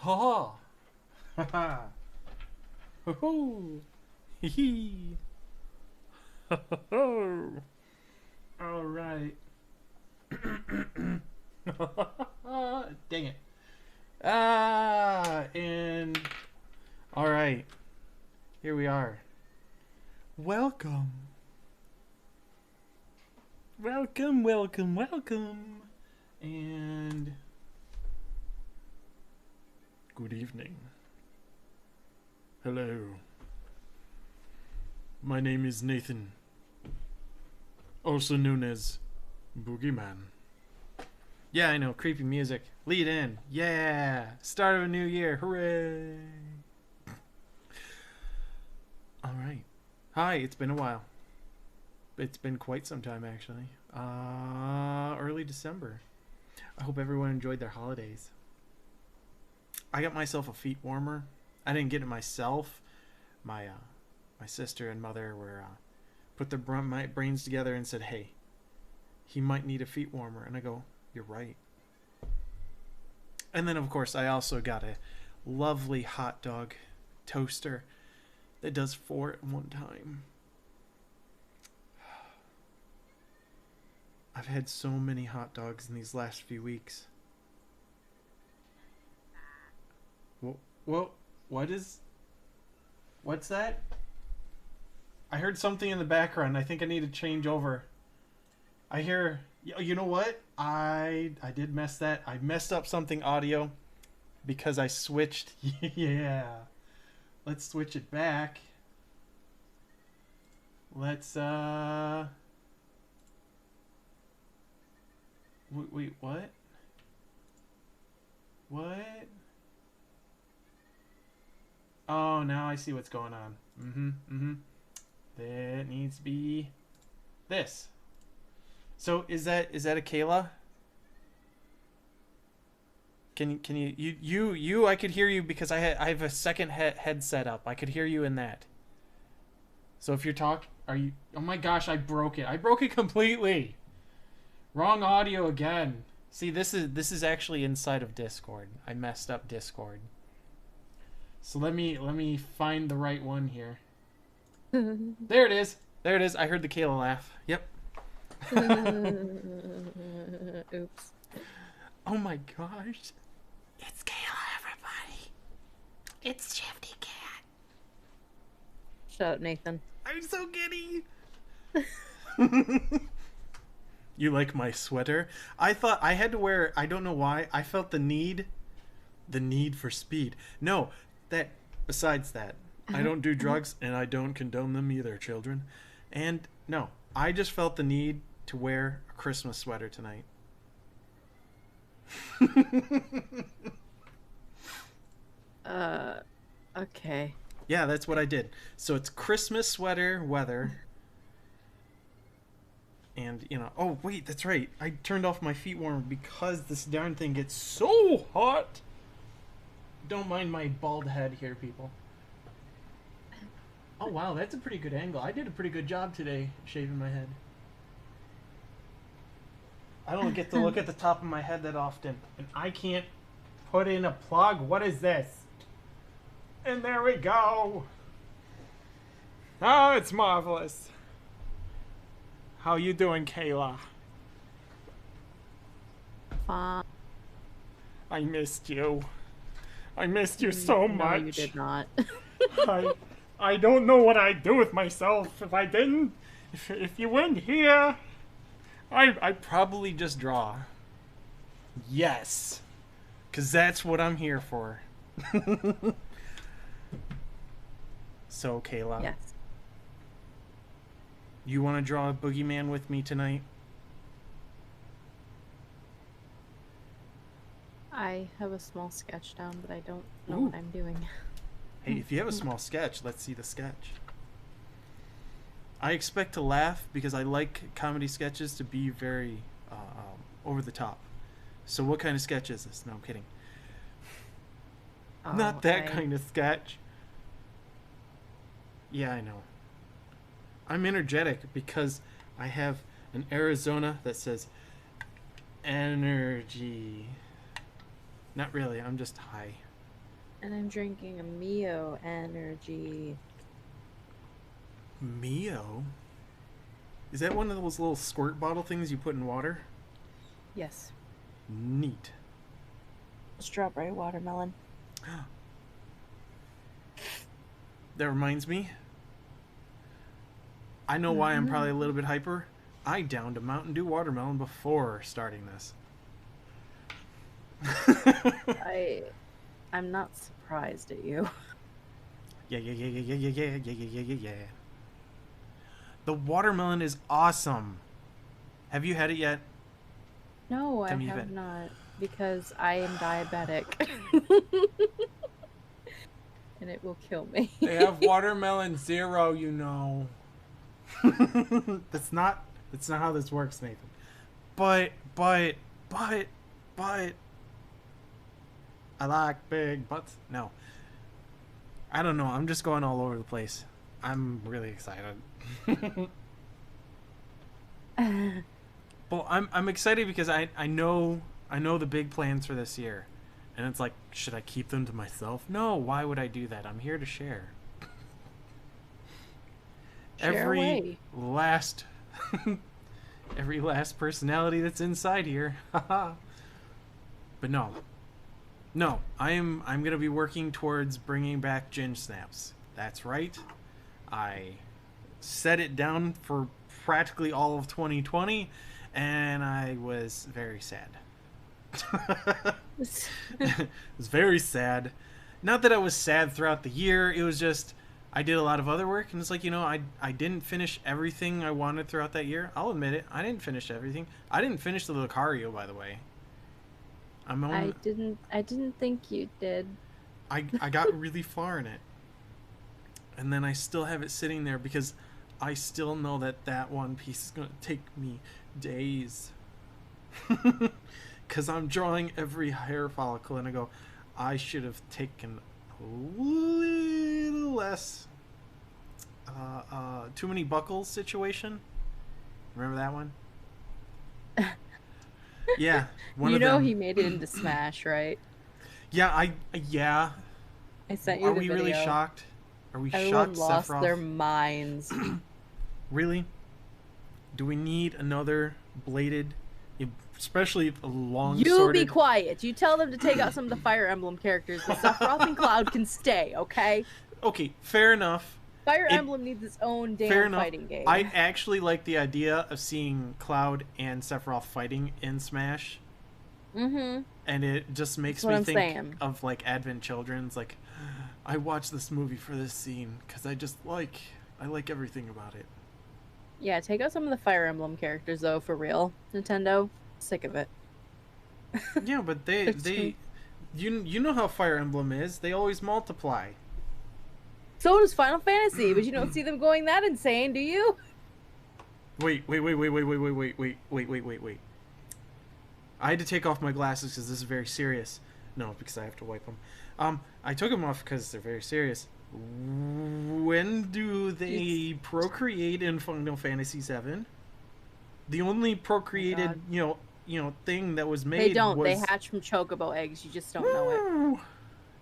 Ha ha! Ha ha! Ho Hee hee! Ho ho ho! All right. Dang it. And all right. Here we are. Welcome. Welcome, welcome, welcome. And good evening. Hello. My name is Nathan, also known as BoogieMan. Yeah, I know, creepy music. Lead in. Yeah! Start of a new year. Hooray! Alright. Hi, it's been a while. It's been quite some time, actually. Early December. I hope everyone enjoyed their holidays. I got myself a feet warmer. I didn't get it myself. My sister and mother were put their brains together and said, "Hey, he might need a feet warmer." And I go, "You're right." And then, of course, I also got a lovely hot dog toaster that does 4 at one time. I've had so many hot dogs in these last few weeks. Whoa, what's that? I heard something in the background. I think I need to change over. I hear, you know what? I did mess that. I messed up something audio because I switched. Yeah. Let's switch it back. Let's, wait, what? What? Oh, now I see what's going on. That needs to be this. So is that a Kayla? Can you I could hear you because I have a second headset up. I could hear you in that. So if you're are you? Oh my gosh, I broke it. I broke it completely. Wrong audio again. See, this is actually inside of Discord. I messed up Discord. So let me find the right one here. There it is. There it is. I heard the Kayla laugh. Yep. Oops. Oh my gosh. It's Kayla, everybody. It's ShiftyCat. Shut up, Nathan. I'm so giddy. You like my sweater? I thought I had to wear, I don't know why. I felt the need for speed. No, besides that, I don't do drugs and I don't condone them either, children. And no, I just felt the need to wear a Christmas sweater tonight. Okay. Yeah, that's what I did. So it's Christmas sweater weather. And, oh, wait, that's right. I turned off my feet warmer because this darn thing gets so hot. Don't mind my bald head here, people. Oh, wow, that's a pretty good angle. I did a pretty good job today shaving my head. I don't get to look at the top of my head that often. And I can't put in a plug. What is this? And there we go. Oh, it's marvelous. How you doing, Kayla? Fine. I missed you. I missed you so much. No, you did not. I don't know what I'd do with myself if I didn't. If you weren't here, I'd probably just draw. Yes. Because that's what I'm here for. So, Kayla. Yes. You want to draw a boogeyman with me tonight? I have a small sketch down, but I don't know what I'm doing. Hey, if you have a small sketch, let's see the sketch. I expect to laugh because I like comedy sketches to be very over the top. So what kind of sketch is this? No, I'm kidding. Oh, Not that kind of sketch. Yeah, I know. I'm energetic because I have an Arizona that says energy. Not really, I'm just high. And I'm drinking a Mio energy. Mio? Is that one of those little squirt bottle things you put in water? Yes. Neat. Strawberry watermelon. That reminds me. I know why I'm probably a little bit hyper. I downed a Mountain Dew watermelon before starting this. I'm not surprised at you. Yeah. The watermelon is awesome. Have you had it yet? No, Tell I me you've have had- not, because I am diabetic. And it will kill me. They have watermelon zero, you know. That's not how this works, Nathan. But I like big butts. No. I don't know. I'm just going all over the place. I'm really excited. Well, I'm excited because I know the big plans for this year. And it's like, should I keep them to myself? No, why would I do that? I'm here to share. Share away. Every last personality that's inside here. But no, I'm gonna be working towards bringing back Ginge Snaps. That's right. I set it down for practically all of 2020, and I was very sad. It was very sad. Not that I was sad throughout the year. It was just I did a lot of other work, and it's like, I didn't finish everything I wanted throughout that year. I'll admit it. I didn't finish everything. I didn't finish the Lucario, by the way. I didn't think you did. I got really far in it, and then I still have it sitting there because I still know that one piece is gonna take me days. Because I'm drawing every hair follicle, and I go, I should have taken a little less. Too many buckles situation. Remember that one? Yeah, You know he made it into Smash, right? Yeah, I sent you Are the we video. really shocked? Are we Everyone shocked, lost Sephiroth? their minds. Really? Do we need another bladed, especially a long You sworded... be quiet. You tell them to take out some of the Fire Emblem characters. The Sephiroth and Cloud can stay, okay? Okay, fair enough. Fire Emblem needs its own Fair damn enough. fighting game. I actually like the idea of seeing Cloud and Sephiroth fighting in Smash. Mm-hmm. And it just makes That's what me I'm think saying. of like Advent Children's. Like, I watched this movie for this scene because I like everything about it. Yeah, take out some of the Fire Emblem characters though, for real. Nintendo, sick of it. Yeah, but you know how Fire Emblem is. They always multiply. So does Final Fantasy, but you don't see them going that insane, do you? Wait. I had to take off my glasses because this is very serious. No, because I have to wipe them. I took them off because they're very serious. When do they procreate in Final Fantasy VII? The only procreated, thing that was made. They don't. Was... They hatch from chocobo eggs. You just don't know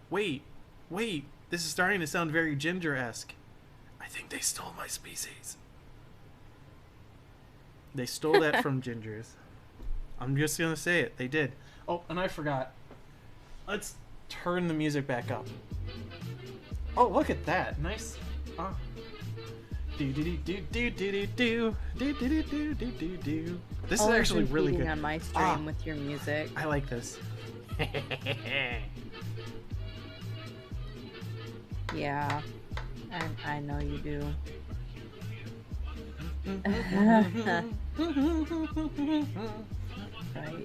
it. Wait. This is starting to sound very Ginger-esque. I think they stole my species. They stole that from Gingers. I'm just gonna say it. They did. Oh, and I forgot. Let's turn the music back up. Oh, look at that. Nice. This is actually really good. On my stream with your music. I like this. Yeah, I know you do. Right.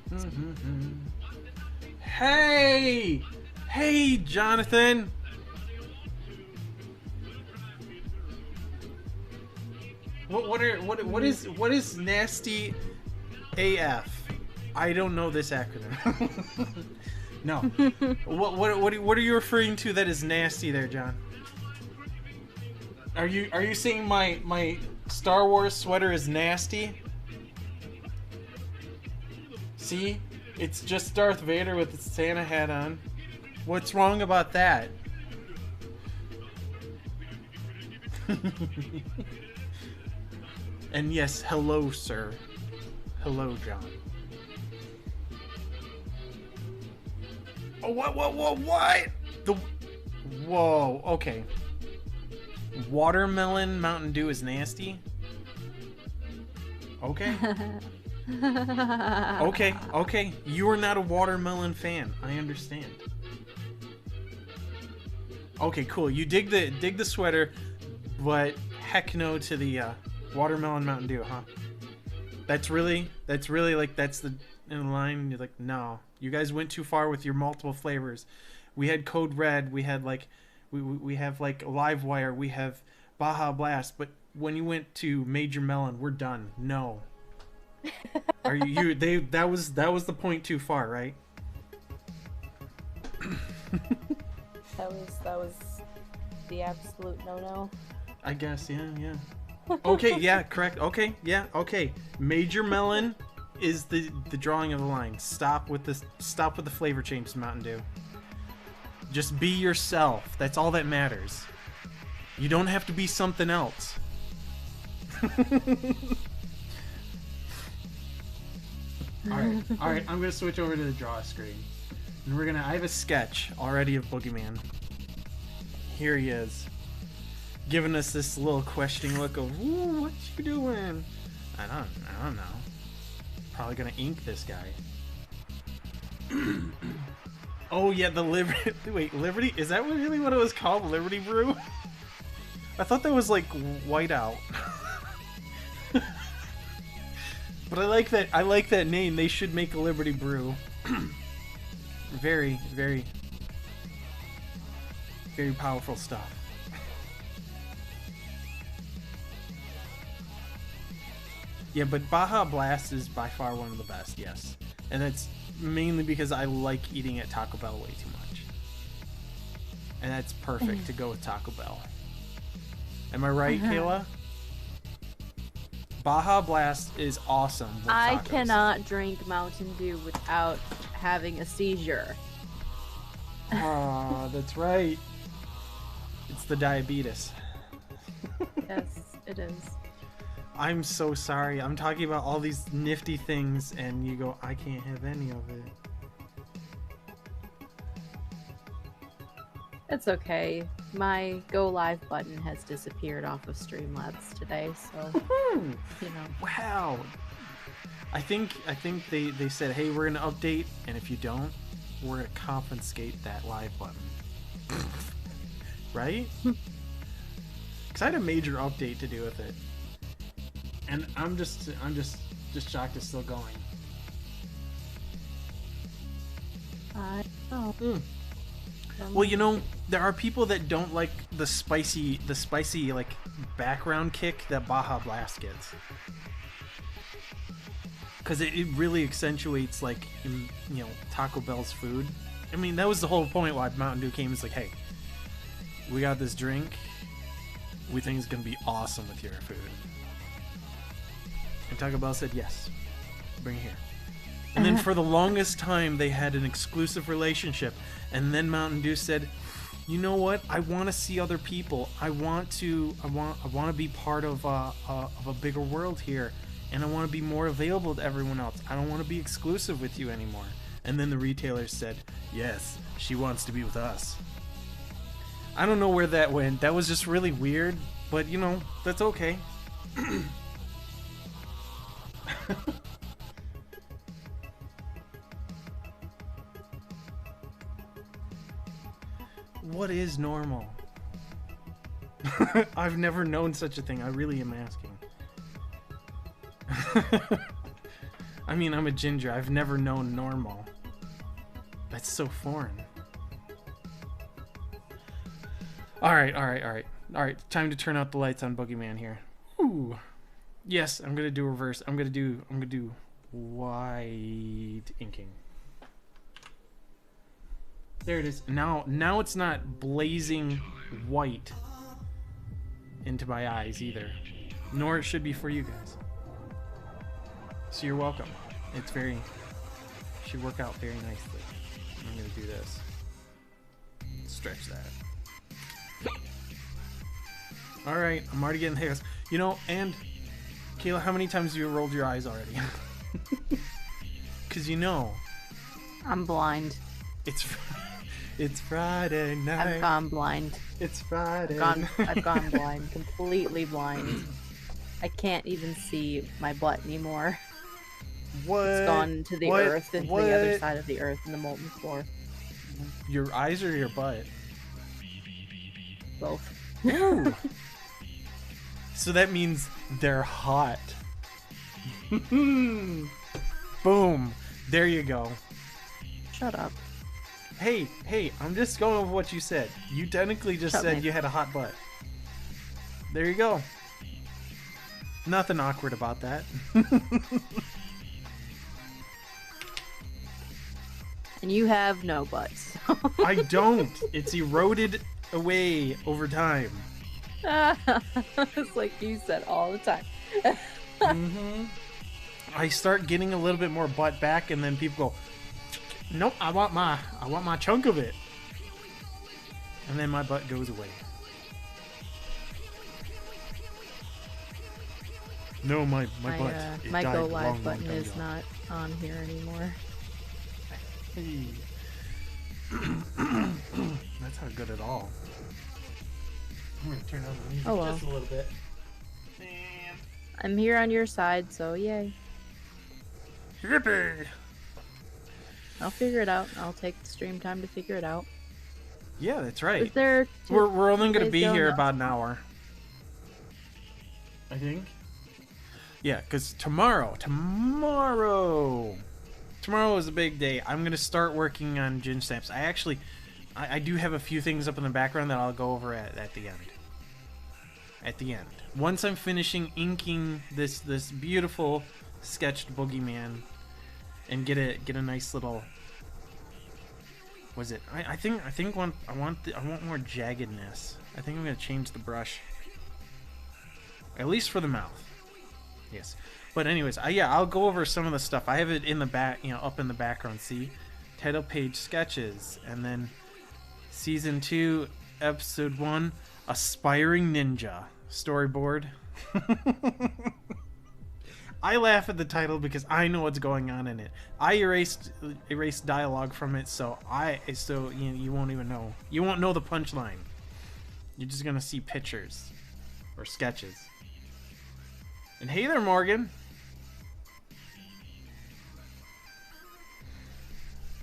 Hey, Jonathan. What is nasty AF? I don't know this acronym. No. What are you referring to that is nasty there, John? Are you saying my Star Wars sweater is nasty? See? It's just Darth Vader with the Santa hat on. What's wrong about that? And yes, hello, sir. Hello, John. Oh, what? Whoa, okay. Watermelon Mountain Dew is nasty? Okay. Okay. You are not a watermelon fan. I understand. Okay, cool. You dig the sweater, but heck no to the watermelon Mountain Dew, huh? That's really like that's the in the line. You're like, no, you guys went too far with your multiple flavors. We had Code Red. We had like we have like Livewire. We have Baja Blast. But when you went to Major Melon, we're done. No. Are you? That was the point too far, right? That was the absolute no-no. I guess, yeah. Okay, yeah, correct. Okay, yeah, okay. Major Melon is the drawing of the line. Stop with the flavor change to Mountain Dew. Just be yourself. That's all that matters. You don't have to be something else. Alright, I'm gonna switch over to the draw screen. And I have a sketch already of BoogieMan. Here he is. Giving us this little questioning look of, ooh, what you doing? I don't know. Probably gonna ink this guy. Oh yeah, the Liberty. Wait, Liberty? Is that really what it was called? Liberty Brew? I thought that was like Whiteout. But I like that name. They should make a Liberty Brew. Very, very, very powerful stuff. Yeah, but Baja Blast is by far one of the best, yes. And that's mainly because I like eating at Taco Bell way too much. And that's perfect to go with Taco Bell. Am I right, Kayla? Baja Blast is awesome with I tacos. cannot drink Mountain Dew without having a seizure. Ah, that's right. It's the diabetes. Yes, it is. I'm so sorry. I'm talking about all these nifty things, and you go, I can't have any of it. It's okay. My go live button has disappeared off of Streamlabs today, so you know. Wow. I think they said, hey, we're gonna update, and if you don't, we're gonna confiscate that live button. Right? Because I had a major update to do with it. And I'm just shocked it's still going. I know. Well, you know, there are people that don't like the spicy like background kick that Baja Blast gets. Because it really accentuates like Taco Bell's food. I mean, that was the whole point why Mountain Dew came. It's like, hey, we got this drink. We think it's gonna be awesome with your food. And Taco Bell said, yes, bring it here. And then for the longest time, they had an exclusive relationship. And then Mountain Dew said, you know what? I want to see other people. I want to be part of a bigger world here. And I want to be more available to everyone else. I don't want to be exclusive with you anymore. And then the retailers said, yes, she wants to be with us. I don't know where that went. That was just really weird. But, you know, that's okay. What is normal? I've never known such a thing. I really am asking. I mean, I'm a ginger. I've never known normal. That's so foreign. Alright. Time to turn out the lights on BoogieMan here. Ooh. Yes, I'm gonna do reverse. I'm gonna do white inking. There it is. Now it's not blazing white into my eyes either. Nor it should be for you guys. So you're welcome. It's should work out very nicely. I'm gonna do this. Stretch that. All right, I'm already getting hairs. You know, and Kayla, how many times have you rolled your eyes already? Because you know, I'm blind. It's Friday night. I've gone blind. It's Friday. I've gone blind. Completely blind. I can't even see my butt anymore. What? It's gone to the earth, into the other side of the earth, in the molten floor. Your eyes or your butt? Both. Ooh. So that means they're hot. Boom. There you go. Shut up. Hey, I'm just going with what you said. You technically just said you had a hot butt. There you go. Nothing awkward about that. And you have no butt. So. I don't. It's eroded away over time. It's like you said all the time. I start getting a little bit more butt back, and then people go, "Nope, I want my chunk of it," and then my butt goes away. No, my butt. It My died go long, live long button time is ago. not on here anymore. Hey. That's not good at all. I'm gonna turn on the music just a little bit. And... I'm here on your side, so yay. Yippee! I'll figure it out. I'll take the stream time to figure it out. Yeah, that's right. Is there We're only gonna be here now? about an hour, I think. Yeah, because tomorrow is a big day. I'm gonna start working on Gin Stamps. I do have a few things up in the background that I'll go over at the end. At the end, once I'm finishing inking this beautiful sketched boogeyman, and get a nice little. Was it? I think I want more jaggedness. I think I'm gonna change the brush. At least for the mouth. Yes. But anyways, I'll go over some of the stuff. I have it in the back, up in the background. See, title page sketches, and then season 2, episode 1, aspiring ninja storyboard. I laugh at the title because I know what's going on in it. I erased dialogue from it, so you won't even know. You won't know the punchline. You're just gonna see pictures or sketches. And hey there, Morgan.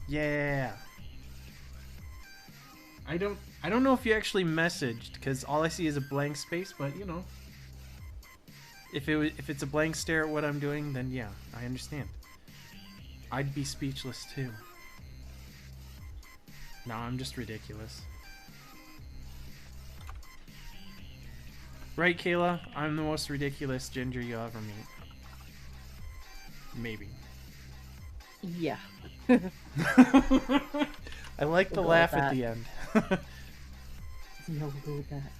Yeah. I don't know if you actually messaged, because all I see is a blank space, but you know. If it's a blank stare at what I'm doing, then yeah, I understand. I'd be speechless too. No, I'm just ridiculous. Right, Kayla? I'm the most ridiculous ginger you'll ever meet. Maybe. Yeah. I like the laugh at the end. No, we'll go with that.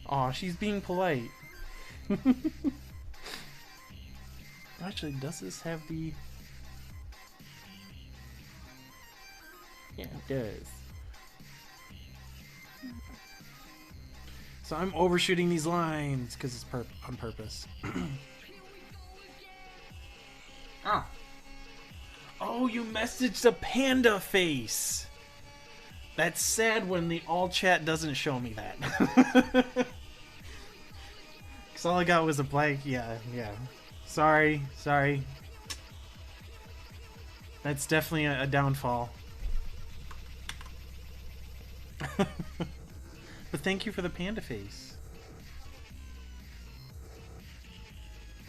Aw, she's being polite. Actually, does this have the... Yeah, it does. So I'm overshooting these lines because it's on purpose. Ah. Oh, you messaged a panda face. That's sad when the all chat doesn't show me that. Because all I got was a blank. Yeah. Sorry. That's definitely a downfall. But thank you for the panda face.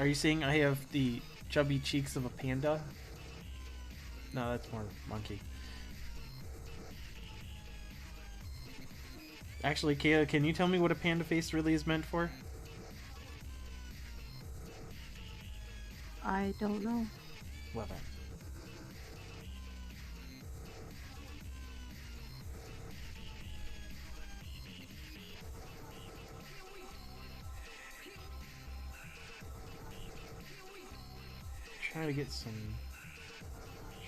Are you saying I have the chubby cheeks of a panda? No, that's more monkey. Actually, Kayla, can you tell me what a panda face really is meant for? I don't know. Love it. Try to get some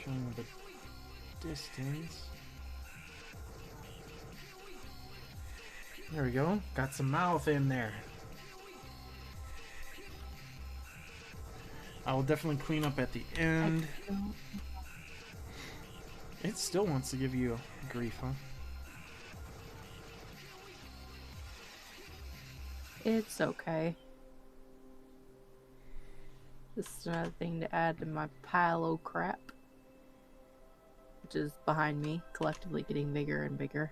showing of the distance. There we go. Got some mouth in there. I will definitely clean up at the end. It still wants to give you grief, huh? It's okay. This is another thing to add to my pile of crap, which is behind me, collectively getting bigger and bigger.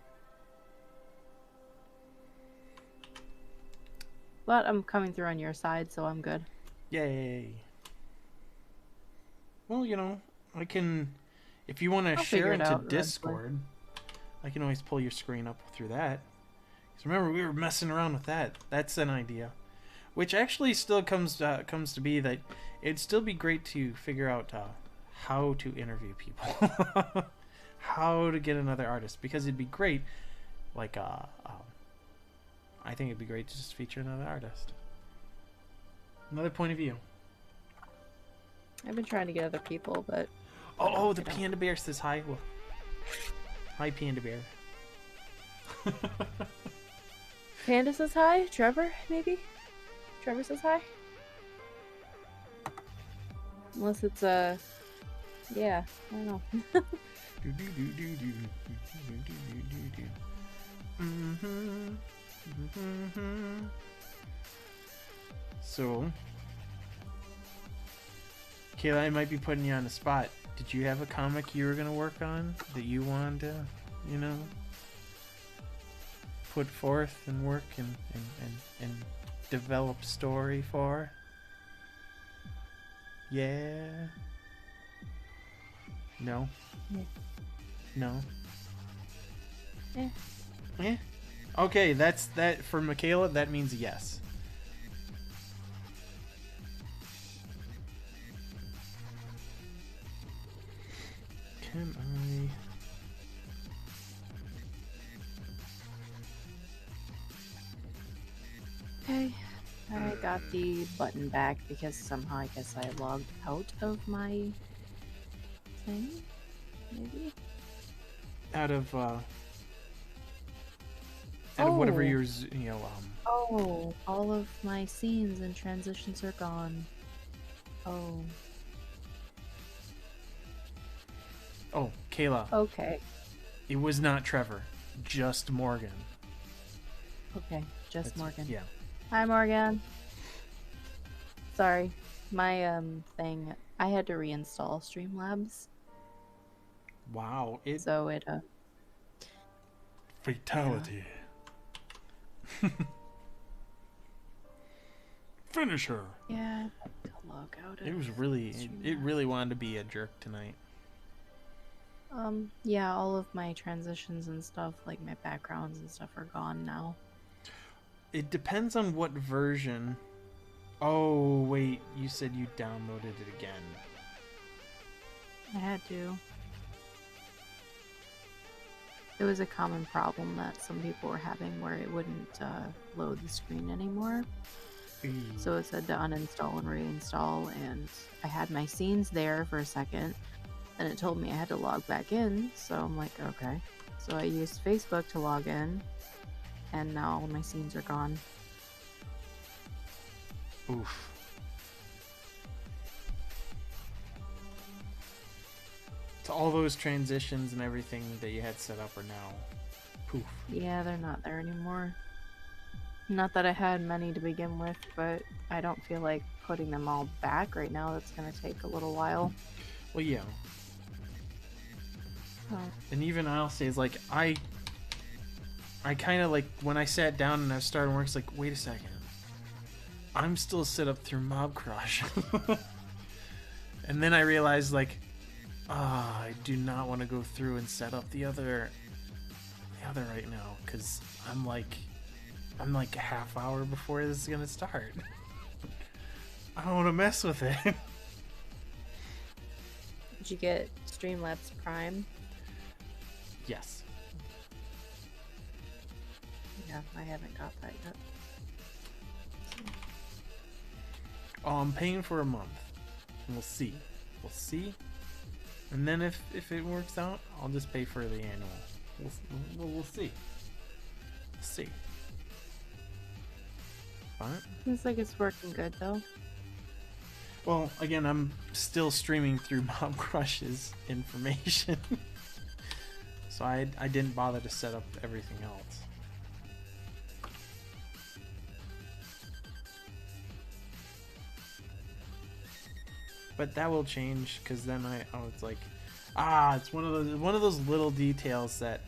But I'm coming through on your side, so I'm good. Yay. Well, you know, I can... If you want to I'll share figure it into out eventually. Discord, I can always pull your screen up through that. Because remember, we were messing around with that. That's an idea. Which actually still comes to be that it'd still be great to figure out how to interview people. How to get another artist. Because it'd be great, like, I think it'd be great to just feature another artist. Another point of view. I've been trying to get other people, but... Oh, the panda bear says hi. Well, hi, panda bear. Panda says hi? Trevor, maybe? Trevor says hi? Unless it's, yeah, I don't know. So, Kayla, I might be putting you on the spot. Did you have a comic you were going to work on that you wanted to, you know, put forth and work and develop story for? Yeah? No? Yeah. No? Eh. Eh? Okay, that's that for Michaela, that means yes. Can I... Okay, I got the button back because somehow I guess I logged out of my thing, maybe? Out of whatever Oh. yours, you know, Oh, all of my scenes and transitions are gone. Oh. Oh, Kayla, Okay. it was not Trevor, just Morgan. Okay, just That's- Morgan. Yeah. Hi, Morgan. Sorry, my thing. I had to reinstall Streamlabs, Wow, it so it fatality. Finish her. yeah, I had to log out of It was really, it Streamlabs. really wanted to be a jerk tonight. Yeah, all of my transitions and stuff, like my backgrounds and stuff, are gone now. It depends on what version. Oh, wait, you said you downloaded it again. I had to. It was a common problem that some people were having where it wouldn't load the screen anymore. So it said to uninstall and reinstall, and I had my scenes there for a second, and it told me I had to log back in, so I'm like, okay. So I used Facebook to log in, and now all my scenes are gone. Oof. So all those transitions and everything that you had set up are now poof. Yeah, they're not there anymore. Not that I had many to begin with, but I don't feel like putting them all back right now. That's gonna take a little while. Well, yeah. Oh. And even I'll say is like I kind of like when I sat down and I started work, it's like, wait a second, I'm still set up through Mob Crush, and then I realized like, I do not want to go through and set up the other right now because I'm like a half hour before this is gonna start. I don't want to mess with it. Did you get Streamlabs Prime? Yes. Yeah, I haven't got that yet. Oh, I'm paying for a month. We'll see. We'll see. And then if it works out, I'll just pay for the annual. We'll see. We'll see. But Seems like it's working good though. well, again, I'm still streaming through Mom Crush's information. So I didn't bother to set up everything else. But that will change, because then it's like, it's one of those little details that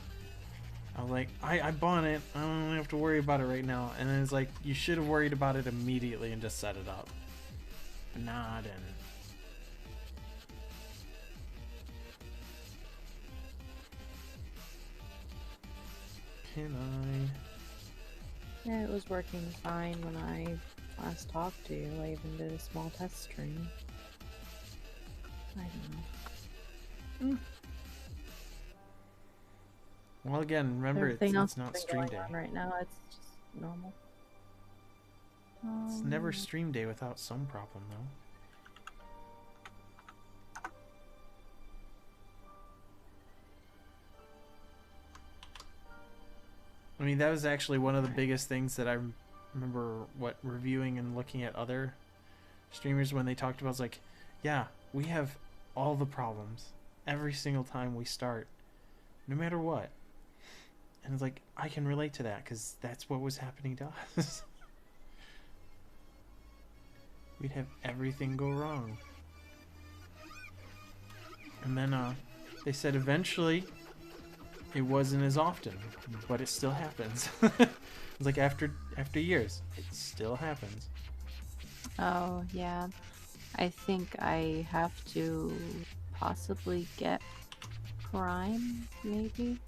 I'm like, I bought it, I don't have to worry about it right now. And then it's like, you should have worried about it immediately and just set it up. But nah, I didn't. Can I? Yeah, it was working fine when I last talked to you. I even did a small test stream. I don't know. Well, again, remember, Everything it's else not that's stream going day. on right now, it's just normal. It's never stream day without some problem, though. I mean, that was actually one of the biggest things that I remember reviewing and looking at other streamers when they talked about. It's like, yeah, we have all the problems every single time we start, no matter what. And it's like, I can relate to that because that's what was happening to us. We'd have everything go wrong. And then they said eventually it wasn't as often, but it still happens. It's like after years, it still happens. Oh, yeah. I think I have to possibly get Prime, maybe,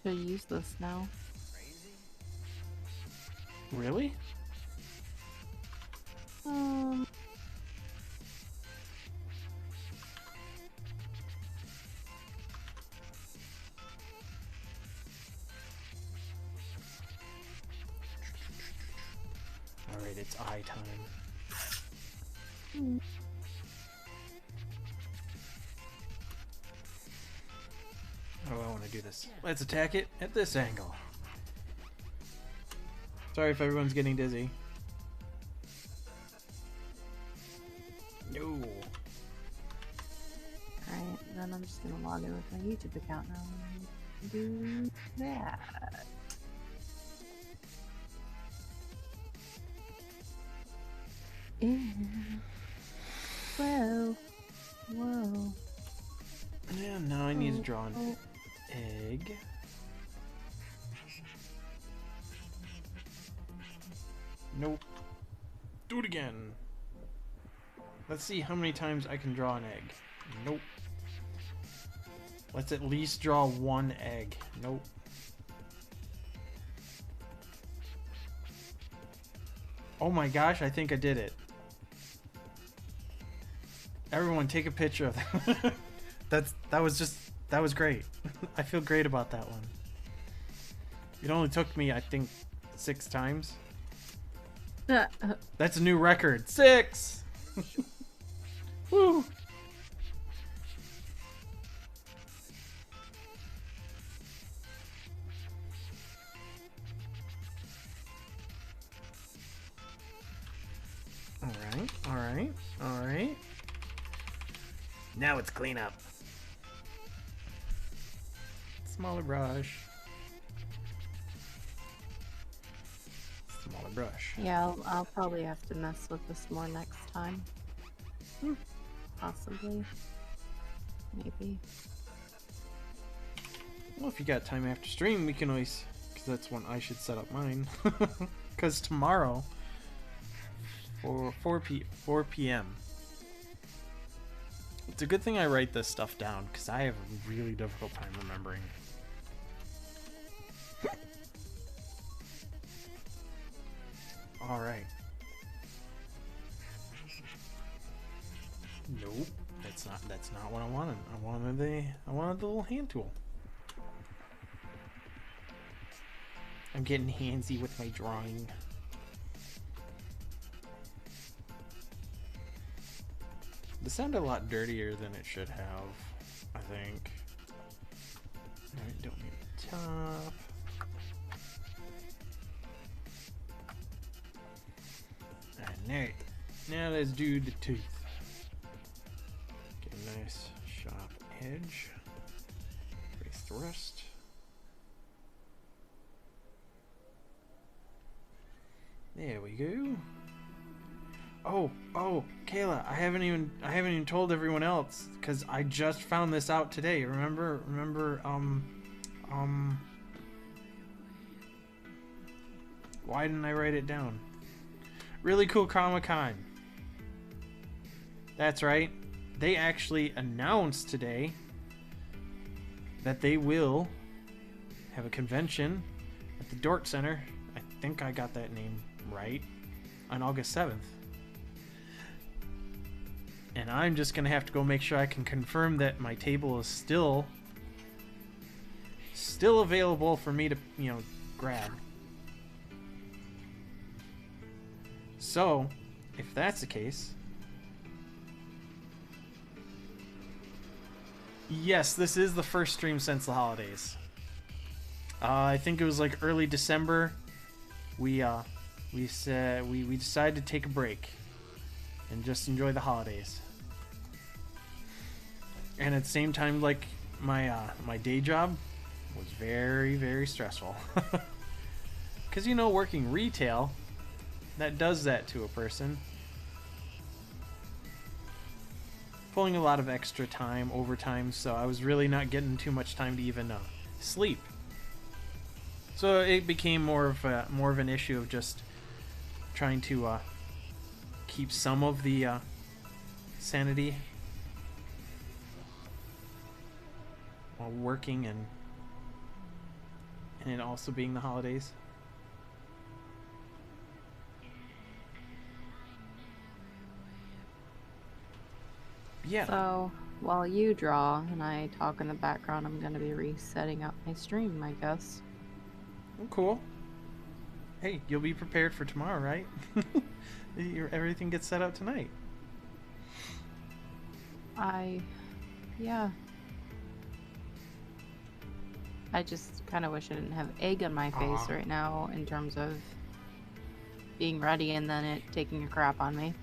to use this now. Really? Alright, it's eye time. How do I want to do this? Let's attack it at this angle. Sorry if everyone's getting dizzy. No. Alright, then I'm just gonna log in with my YouTube account now and do that. Yeah. Whoa. Whoa. Yeah, now I need to draw an egg. Nope. Do it again. Let's see how many times I can draw an egg. Nope. Let's at least draw one egg. Nope. Oh my gosh, I think I did it. Everyone take a picture of that. that was great. I feel great about that one. It only took me, I think, 6 times. That's a new record. 6! Woo! Alright, alright, alright. Now it's clean up. Smaller brush. Smaller brush. Yeah, I'll probably have to mess with this more next time. Possibly. Maybe. Well, if you got time after stream, we can always... Because that's when I should set up mine. Because tomorrow, for 4 p.m. It's a good thing I write this stuff down, because I have a really difficult time remembering. Alright. Nope. That's not what I wanted. I wanted the little hand tool. I'm getting handsy with my drawing. This sounded a lot dirtier than it should have, I think. I don't need the top. Alright, now let's do the teeth. Get a nice sharp edge. Trace the rest. There we go. Oh, Kayla, I haven't even told everyone else because I just found this out today. Remember, why didn't I write it down? Really cool Comic-Con. That's right. They actually announced today that they will have a convention at the Dork Center. I think I got that name right. On August 7th. And I'm just gonna have to go make sure I can confirm that my table is still available for me to, grab. So, if that's the case, yes, this is the first stream since the holidays. I think it was like early December. We decided to take a break and just enjoy the holidays. And at the same time, like my day job was very, very stressful. Because working retail, that does that to a person. Pulling a lot of extra time, overtime, so I was really not getting too much time to even sleep. So it became more of an issue of just trying to keep some of the sanity while working and it also being the holidays. Yeah. So while you draw and I talk in the background, I'm going to be resetting up my stream, I guess. Oh, cool. Hey, you'll be prepared for tomorrow, right? Everything gets set up tonight. Yeah. I just kind of wish I didn't have egg on my face right now in terms of being ready and then it taking a crap on me.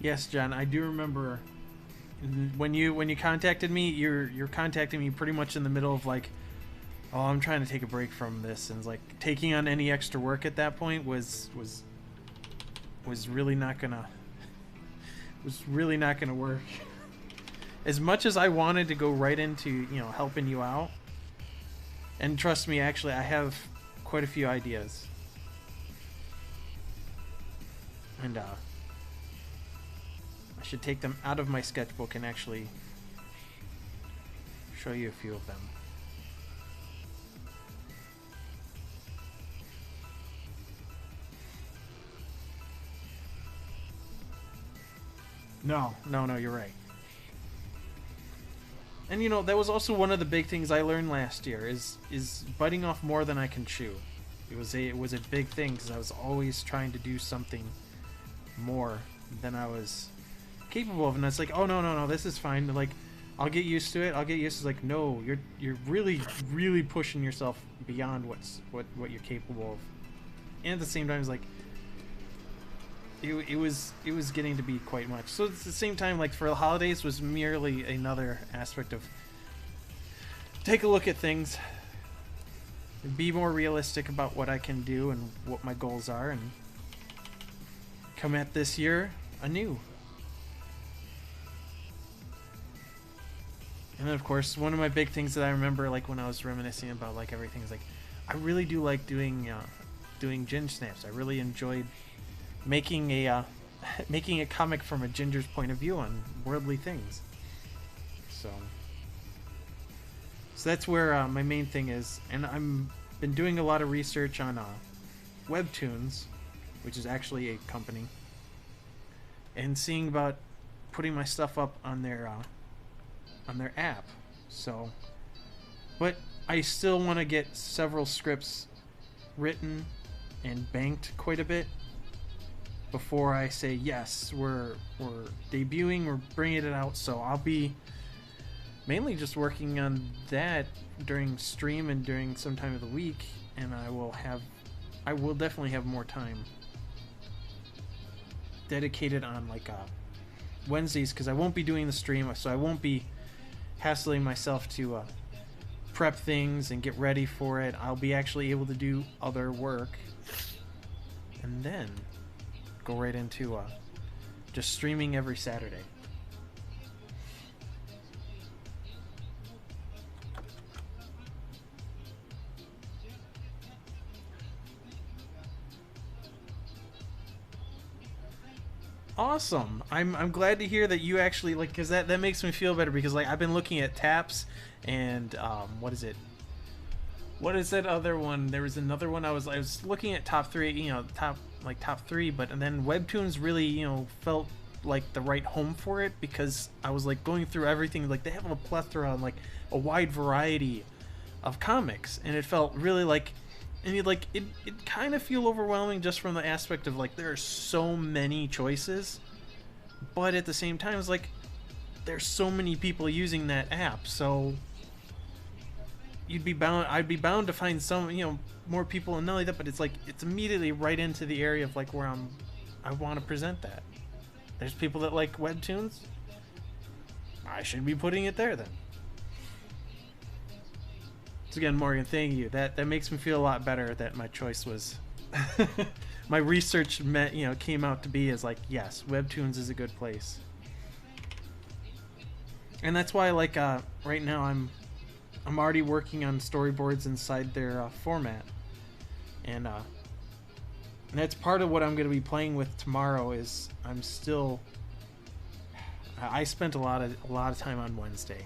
Yes, John, I do remember when you contacted me. You're contacting me pretty much in the middle of like, oh, I'm trying to take a break from this, and like taking on any extra work at that point was really not gonna work. As much as I wanted to go right into helping you out, and trust me, actually, I have quite a few ideas, and I should take them out of my sketchbook and actually show you a few of them. No, you're right. And that was also one of the big things I learned last year is biting off more than I can chew. It was a big thing because I was always trying to do something more than I was capable of, and it's like, oh no, this is fine. Like, I'll get used to it. It's like, no, you're really pushing yourself beyond what you're capable of. And at the same time, it's like it was getting to be quite much. So at the same time, like for the holidays was merely another aspect of take a look at things, be more realistic about what I can do and what my goals are, and come at this year anew. And then, of course, one of my big things that I remember, like when I was reminiscing about like everything, is like I really do like doing Ginge Snaps. I really enjoyed making a comic from a Ginger's point of view on worldly things. So that's where my main thing is, and I'm been doing a lot of research on Webtoons, which is actually a company, and seeing about putting my stuff up on their app. So, but I still want to get several scripts written and banked quite a bit before I say yes, we're debuting, we're bringing it out. So I'll be mainly just working on that during stream and during some time of the week, and I will definitely have more time dedicated on like Wednesdays, because I won't be doing the stream, so I won't be hassling myself to prep things and get ready for it. I'll be actually able to do other work and then go right into just streaming every Saturday. Awesome. I'm glad to hear that you actually like, because that makes me feel better, because like I've been looking at taps and what is it? What is that other one? There was another one I was looking at top 3, you know, top 3, but and then Webtoons really, you know, felt like the right home for it, because I was like going through everything, like they have a plethora and like a wide variety of comics, and it felt really like, and it kind of feel overwhelming just from the aspect of like there are so many choices, but at the same time it's like there's so many people using that app, so I'd be bound to find some, you know, more people, and not only that, but it's like it's immediately right into the area of like where I want to present that. There's people that like Webtoons, I should be putting it there then. So again, Morgan, thank you. That makes me feel a lot better that my choice was my research came out to be as like, yes, Webtoons is a good place. And that's why like right now I'm already working on storyboards inside their format. And that's part of what I'm going to be playing with tomorrow. Is I spent a lot of time on Wednesday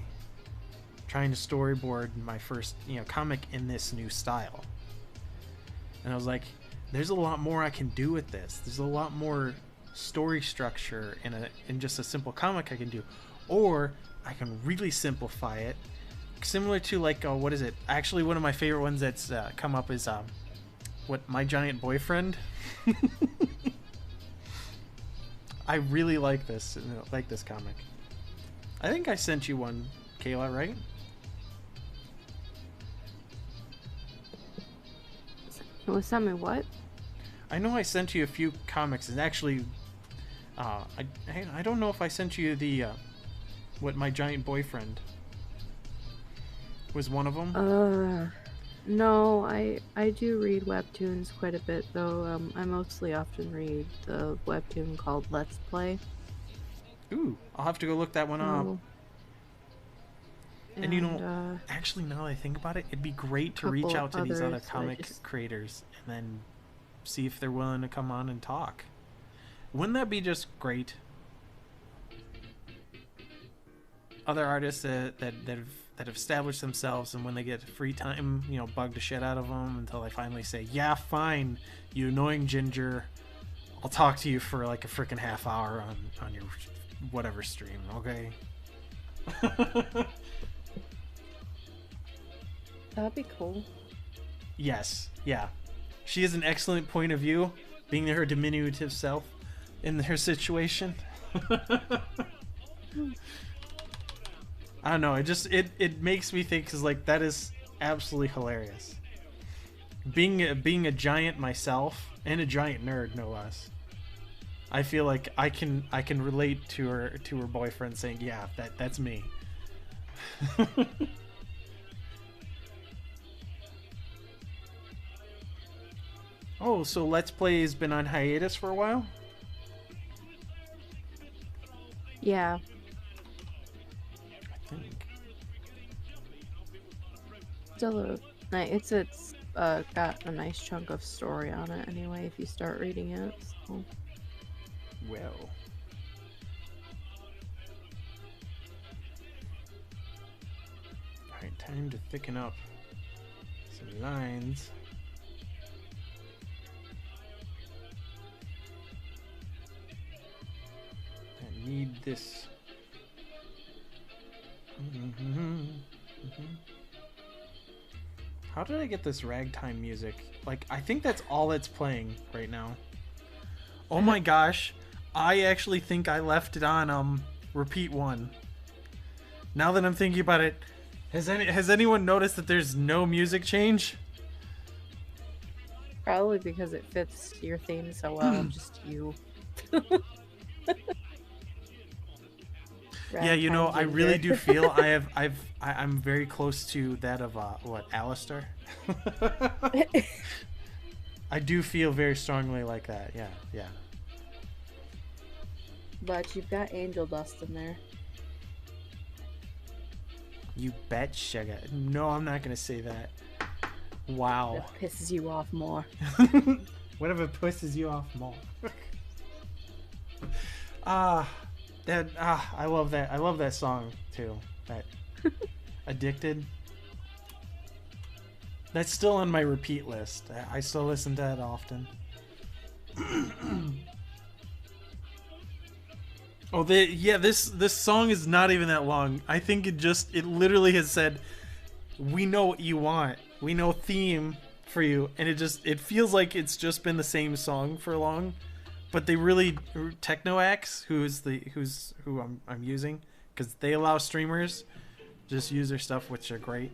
trying to storyboard my first, you know, comic in this new style. And I was like, there's a lot more I can do with this. There's a lot more story structure in just a simple comic I can do, or I can really simplify it, similar to like what is it? Actually, one of my favorite ones that's come up is what, My Giant Boyfriend. I really like this comic. I think I sent you one, Kayla, right? Sent me what? I know I sent you a few comics, and actually, I don't know if I sent you the what, My Giant Boyfriend was one of them. No, I do read webtoons quite a bit, though. I mostly often read the webtoon called Let's Play. Ooh, I'll have to go look that one up. And you know, actually, now that I think about it, it'd be great to reach out to these other comic creators and then see if they're willing to come on and talk. Wouldn't that be just great? Other artists that have established themselves, and when they get free time, you know, bug the shit out of them until they finally say, yeah, fine, you annoying ginger, I'll talk to you for like a freaking half hour on your whatever stream, okay? That'd be cool. Yes, yeah. She has an excellent point of view, being her diminutive self in her situation. I don't know, it makes me think, because like that is absolutely hilarious. Being a giant myself, and a giant nerd no less, I feel like I can relate to her boyfriend saying, yeah, that's me. Oh, so Let's Play has been on hiatus for a while? Yeah. I think. Still it's got a nice chunk of story on it anyway if you start reading it. So. Well. Alright, time to thicken up some lines. I need this. How did I get this ragtime music? Like, I think that's all that's playing right now. Oh my gosh, I actually think I left it on repeat 1. Now that I'm thinking about it, has anyone noticed that there's no music change? Probably because it fits your theme so well. Just you. Yeah, you know, I Ragtime really Ginger. do feel I'm very close to that of what, Alistair? I do feel very strongly like that. Yeah, yeah. But you've got angel dust in there. You bet, sugar. No, I'm not gonna say that. Wow. That pisses you off more. Whatever pisses you off more. I love that. I love that song too. That Addicted. That's still on my repeat list. I still listen to that often. Oh, this song is not even that long. I think it literally has said, "We know what you want. We know theme for you," and it feels like it's just been the same song for long. But they really Technoax, who I'm using, because they allow streamers just use their stuff, which are great.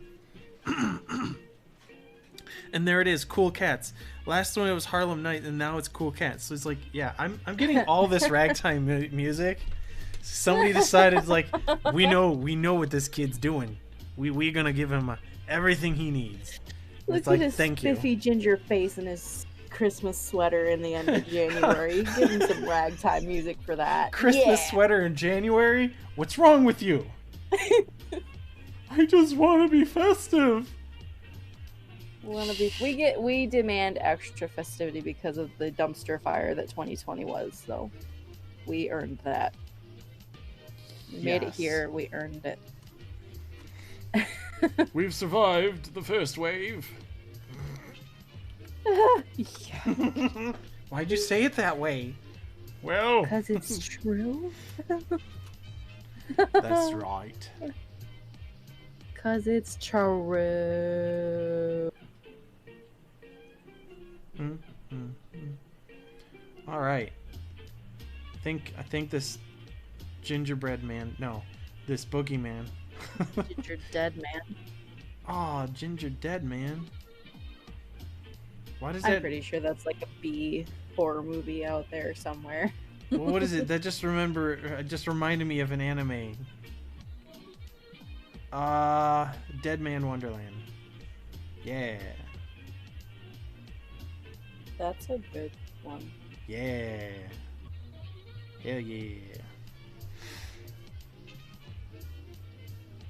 And there it is, Cool Cats. Last one it was Harlem Night, and now it's Cool Cats. So it's like, yeah, I'm getting all this ragtime music. Somebody decided, like, we know what this kid's doing. We're gonna give him everything he needs. Look It's like, at his thank you. spiffy ginger face and his Christmas sweater in the end of January. Give him some ragtime music for that. Christmas sweater in January? What's wrong with you? I just want to be festive. We demand extra festivity because of the dumpster fire that 2020 was, so we earned that. We made it here, we earned it. We've survived the first wave. Yeah. Why'd you say it that way? Well, Because it's true. that's right. Because it's true. All right. I think this gingerbread man. No, this boogeyman. Ginger dead man. Oh, ginger dead man. Why does I'm that? pretty sure that's like a B horror movie out there somewhere. Well, what is it? That just reminded me of an anime. Dead Man Wonderland. Yeah. That's a good one. Yeah. Hell yeah.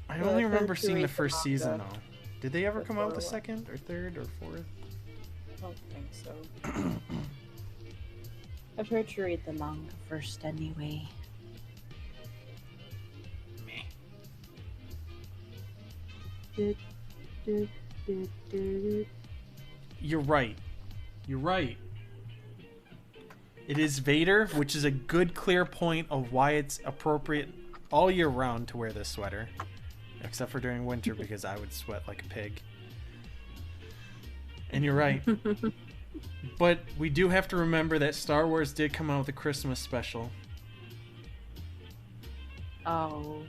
I Well, only I've remember heard to seeing read the the first season manga though. Did they ever come out with the before. second or third or fourth? I don't think so. I've heard to read the manga first anyway. Meh. Do, do, do, do. You're right. You're right. It is Vader, which is a good clear point of why it's appropriate all year round to wear this sweater. Except for during winter because I would sweat like a pig. And you're right. But we do have to remember that Star Wars did come out with a Christmas special. Oh.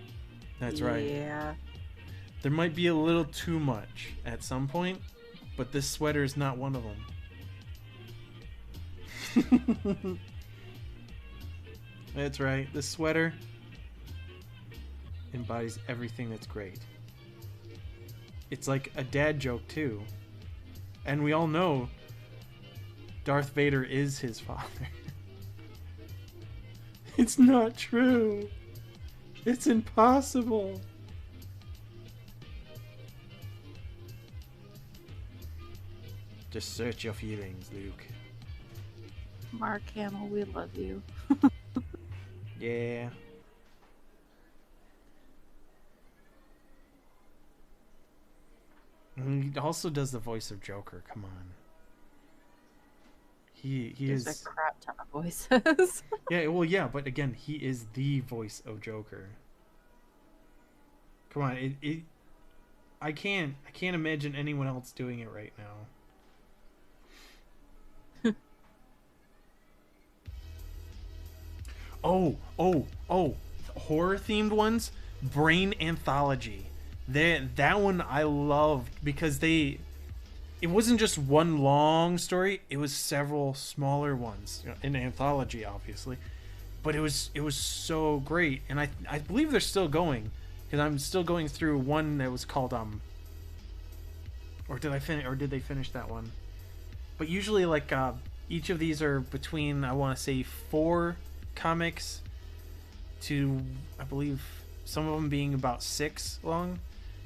That's right. Yeah. There might be a little too much at some point, but this sweater is not one of them. That's right. This sweater embodies everything that's great. It's like a dad joke too. And we all know Darth Vader is his father. It's not true. It's impossible. Just search your feelings, Luke. Mark Hamill, we love you. Yeah. And he also does the voice of Joker. Come on. He There's is. a crap ton of voices. Yeah, well, yeah, but again, he is the voice of Joker. Come on, I can't imagine anyone else doing it right now. Oh, horror themed ones. Brain Anthology. That one I loved because it wasn't just one long story, it was several smaller ones, an anthology obviously, but it was so great. And I believe they're still going, because I'm still going through one that was called or did they finish that one? But usually, like, each of these are between, I want to say, 4 comics to, I believe, some of them being about 6 long.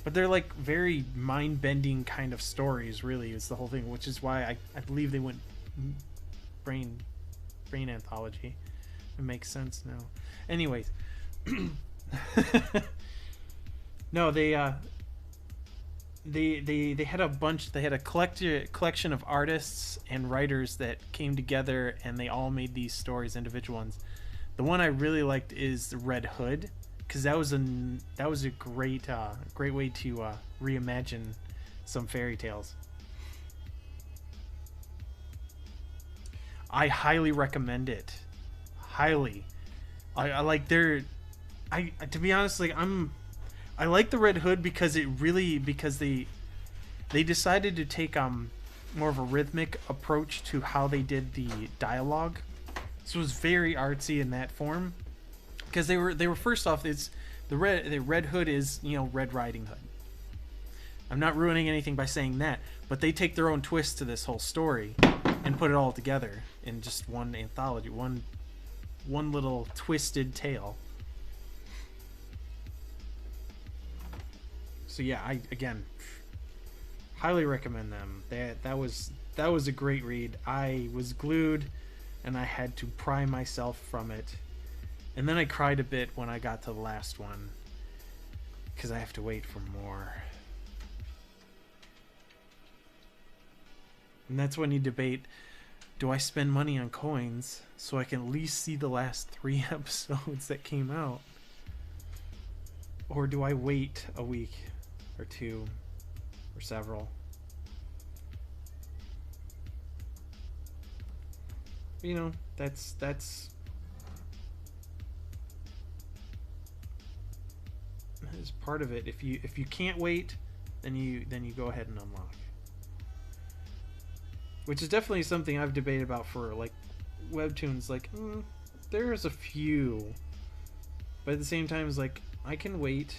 But they're like very mind-bending kind of stories, really, is the whole thing, which is why I believe they went brain anthology. It makes sense now. Anyways, no, they had a bunch. They had a collection of artists and writers that came together, and they all made these stories, individual ones. The one I really liked is Red Hood, because that was a great way to reimagine some fairy tales. I highly recommend it. Highly. I like to be honest, like, I like the Red Hood because they decided to take more of a rhythmic approach to how they did the dialogue. So it was very artsy in that form. Because they were first off, it's the Red Hood is, Red Riding Hood. I'm not ruining anything by saying that, but they take their own twist to this whole story and put it all together in just one anthology, one little twisted tale. So yeah, I again highly recommend them. That was a great read. I was glued, and I had to pry myself from it. And then I cried a bit when I got to the last one, because I have to wait for more. And that's when you debate, do I spend money on coins so I can at least see the last 3 episodes that came out? Or do I wait a week or 2 or several? That's is part of it. If you can't wait, then you go ahead and unlock. Which is definitely something I've debated about for like webtoons. Like, there's a few, but at the same time, it's like I can wait,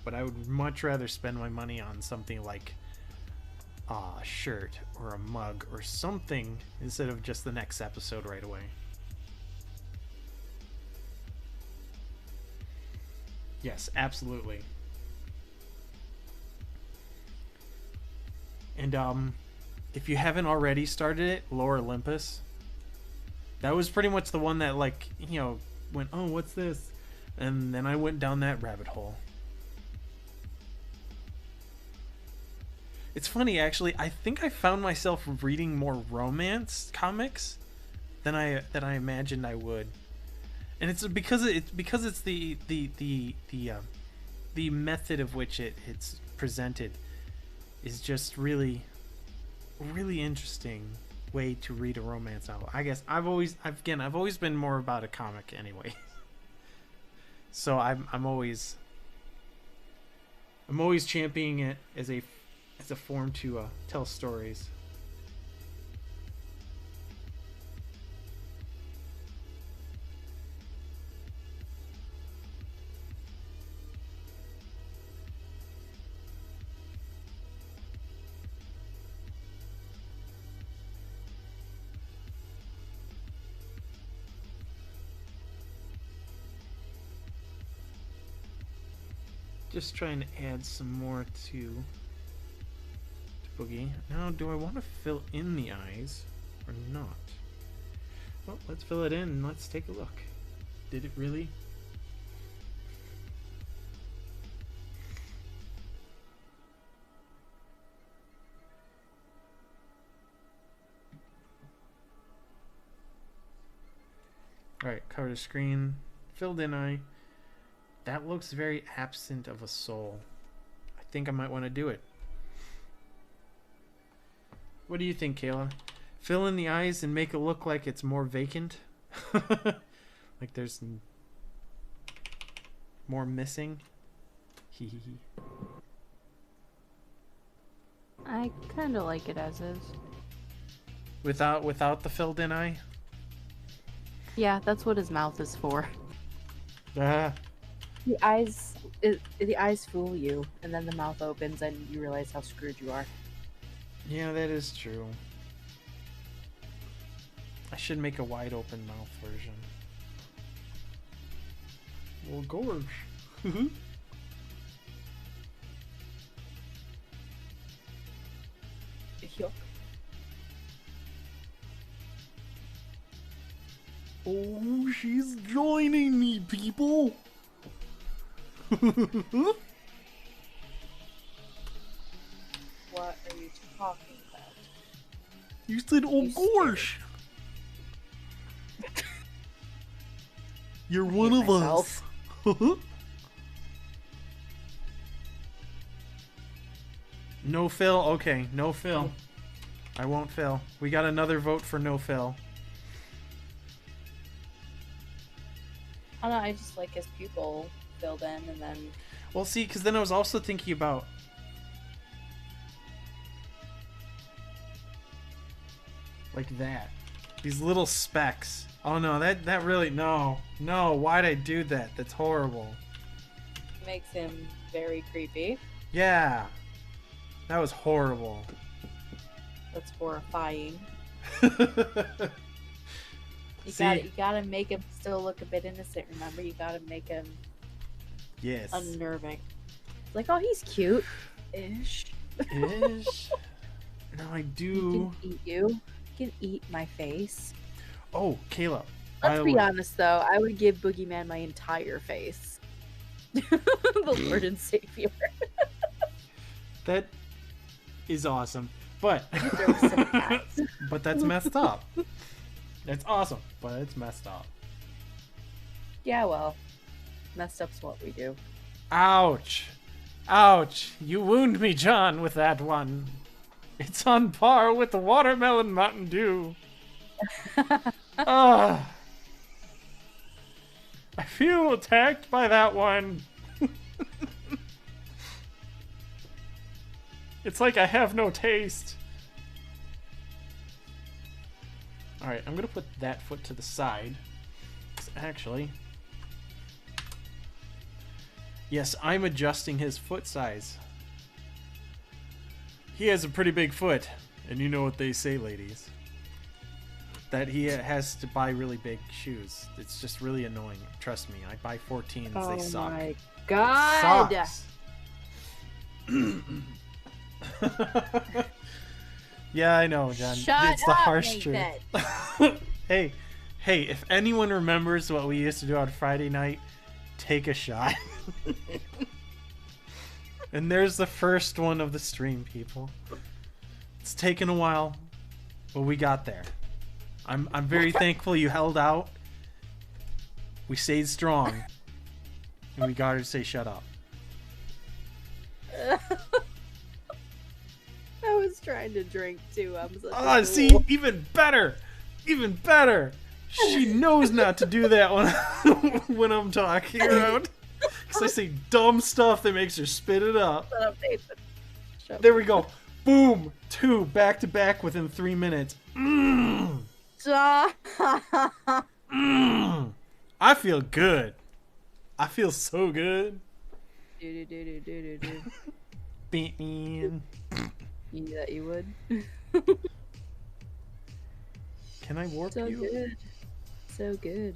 but I would much rather spend my money on something like a shirt or a mug or something instead of just the next episode right away. Yes, absolutely. And if you haven't already started it, Lore Olympus. That was pretty much the one that, like, went, oh, what's this? And then I went down that rabbit hole. It's funny, actually. I think I found myself reading more romance comics than I imagined I would. And it's because it's the method of which it's presented is just really interesting way to read a romance novel. I guess I've always been more about a comic anyway. So I'm always championing it as a form to tell stories. Just trying to add some more to Boogie. Now, do I want to fill in the eyes or not? Well, let's fill it in and let's take a look. Did it really? Alright, cover the screen. Filled in eye. That looks very absent of a soul. I think I might want to do it. What do you think, Kayla? Fill in the eyes and make it look like it's more vacant? Like there's... More missing. Hee hee hee. I kind of like it as is. Without the filled in eye. Yeah, that's what his mouth is for. Ah. The eyes fool you, and then the mouth opens, and you realize how screwed you are. Yeah, that is true. I should make a wide open mouth version. Well, gorge. Yuck. Oh, she's joining me, people. What are you talking about? You said, oh gosh. You're one of us. No fill? Okay, no fill. I won't fill. We got another vote for no fill. I don't know, I just like his pupil filled in and then... Well, see, because then I was also thinking about... like that. These little specks. Oh no, that really... No. No, why'd I do that? That's horrible. Makes him very creepy. Yeah. That was horrible. That's horrifying. See? You gotta make him still look a bit innocent, remember? You gotta make him Yes. unnerving. Like, oh, he's cute. Ish. Ish. No, I do. He can eat you. He can eat my face. Oh, Kayla. Let's be honest, though. I would give BoogieMan my entire face. The Lord and Savior. That is awesome. But but that's messed up. It's awesome, but it's messed up. Yeah, well, messed up's what we do. Ouch. Ouch. You wound me, John, with that one. It's on par with the watermelon Mountain Dew. Ah. I feel attacked by that one. It's like I have no taste. Alright, I'm gonna put that foot to the side. Actually... Yes, I'm adjusting his foot size. He has a pretty big foot. And you know what they say, ladies. That he has to buy really big shoes. It's just really annoying. Trust me, I buy 14s, they suck. Oh my god! It sucks. Yeah, I know, John. It's the harsh truth. Hey, if anyone remembers what we used to do on Friday night, take a shot. And there's the first one of the stream, people. It's taken a while, but we got there. I'm very thankful you held out. We stayed strong. And we got her to say shut up. I was trying to drink too. I'm such Ah, see, even better. Even better. She knows not to do that when I'm talking around. Because I say dumb stuff that makes her spit it up. Shut up, Nathan. There we go. Boom. 2 back to back within 3 minutes. Mmm. Mmm. I feel good. I feel so good. Beat me in. You knew that you would. Can I warp So you? good. So good.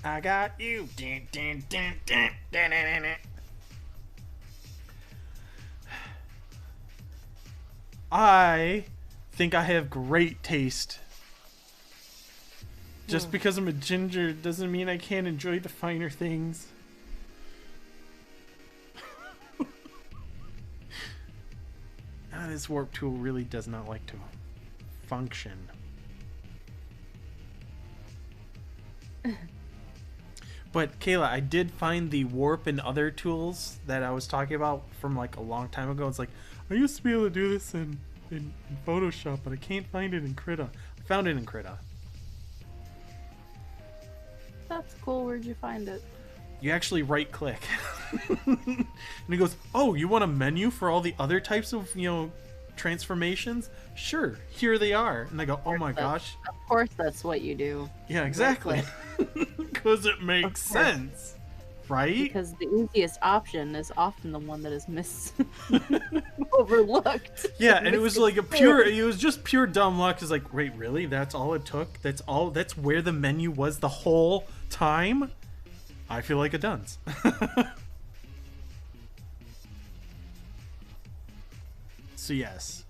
I got you. Dun, dun, dun, dun, dun, dun, dun. I think I have great taste. Just because I'm a ginger doesn't mean I can't enjoy the finer things. This warp tool really does not like to function. But Kayla, I did find the warp and other tools that I was talking about from like a long time ago. It's like, I used to be able to do this in Photoshop, but I can't find it in Krita. I found it in Krita. That's cool. Where'd you find it? you actually right click. And he goes, oh, you want a menu for all the other types of, transformations? Sure, here they are. And I go, oh my gosh. Of course that's what you do. Yeah, exactly. Because it makes sense, right? Because the easiest option is often the one that is overlooked. Yeah, and it was like it was just pure dumb luck. It's like, wait, really? That's all it took? That's where the menu was the whole time? I feel like a dunce. So yes,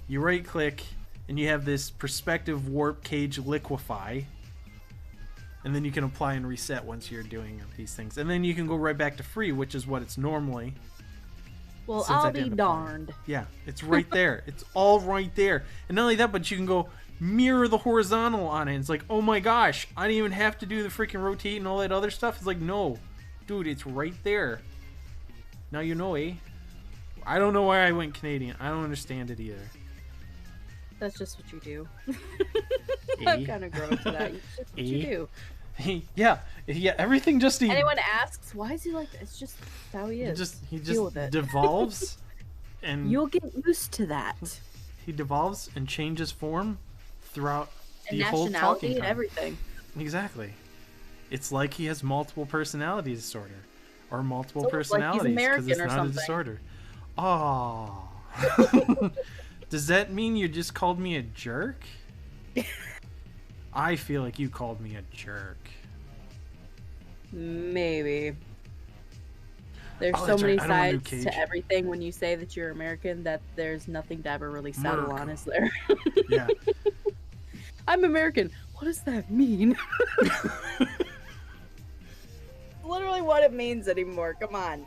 you right click and you have this perspective warp cage liquefy, and then you can apply and reset once you're doing these things, and then you can go right back to free, which is what it's normally. Well, I'll be darned. Yeah, it's right there. It's all right there. And not only that, but you can go mirror the horizontal on it. It's like, oh my gosh, I didn't even have to do the freaking rotate and all that other stuff. It's like, no, dude, it's right there. Now you know, eh? I don't know why I went Canadian. I don't understand it either. That's just what you do. I'm kind of grown to that. It's just what you do. Yeah, everything just... Anyone asks, why is he like that? It's just how he is. He just devolves, and... You'll get used to that. He devolves and changes form throughout and the whole talking nationality and time. everything. Exactly. It's like he has multiple personality disorder. Or multiple It's personalities, like because it's or not something. a disorder. Oh. Does that mean you just called me a jerk? I feel like you called me a jerk. Maybe. There's so that's many right. I don't want sides a new to cage. everything when you say that you're American that there's nothing to ever really settle Merc. on, is there? Yeah. I'm American. What does that mean? Literally what it means anymore. Come on.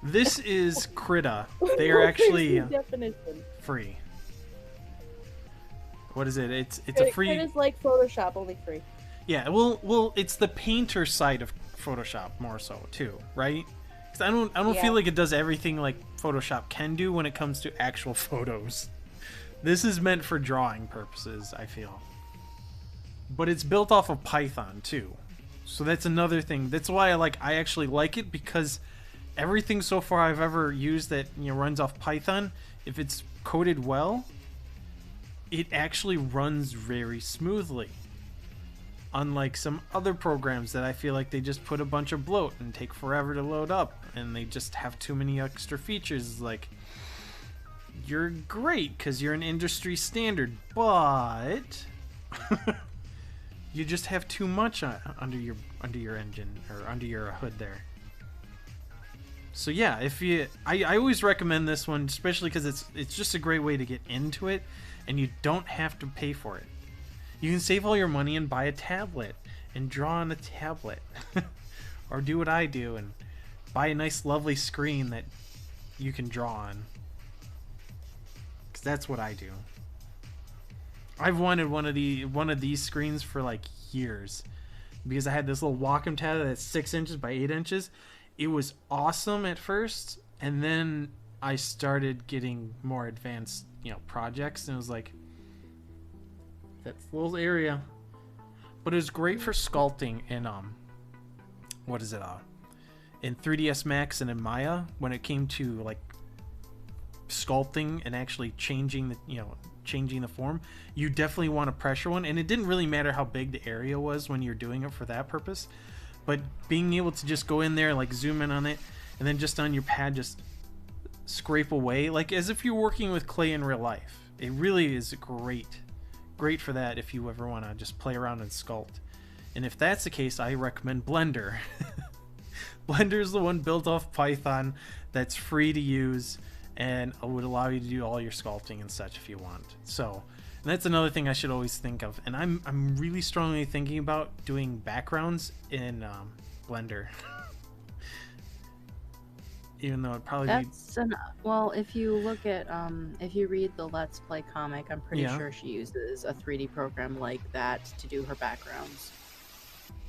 This is Krita. They are actually definition. free. What is it? It's a free... It is like Photoshop, only free. Yeah, well, it's the painter side of Photoshop more so too, right? 'Cause I don't feel like it does everything like Photoshop can do when it comes to actual photos. This is meant for drawing purposes, I feel. But it's built off of Python too, so that's another thing. That's why I actually like it, because everything so far I've ever used that runs off Python, if it's coded well, it actually runs very smoothly. Unlike some other programs that I feel like they just put a bunch of bloat and take forever to load up, and they just have too many extra features. Like, you're great because you're an industry standard, but you just have too much under your engine or under your hood there. So yeah, I always recommend this one, especially because it's just a great way to get into it, and you don't have to pay for it. You can save all your money and buy a tablet and draw on a tablet. Or do what I do and buy a nice lovely screen that you can draw on. Because that's what I do. I've wanted one of these screens for like years, because I had this little Wacom tablet that's 6 inches by 8 inches. It was awesome at first, and then I started getting more advanced projects, and it was like, that little area. But it was great for sculpting in in 3ds Max and in Maya, when it came to like sculpting and actually changing the form. You definitely want a pressure one, and it didn't really matter how big the area was when you're doing it for that purpose, but being able to just go in there, like zoom in on it, and then just on your pad just scrape away, like as if you're working with clay in real life. It really is great for that if you ever want to just play around and sculpt. And if that's the case, I recommend Blender. Blender is the one built off Python that's free to use and would allow you to do all your sculpting and such if you want. So, and that's another thing I should always think of. And I'm really strongly thinking about doing backgrounds in Blender. Even though it probably well, if you look at if you read the Let's Play comic, I'm pretty sure she uses a 3D program like that to do her backgrounds,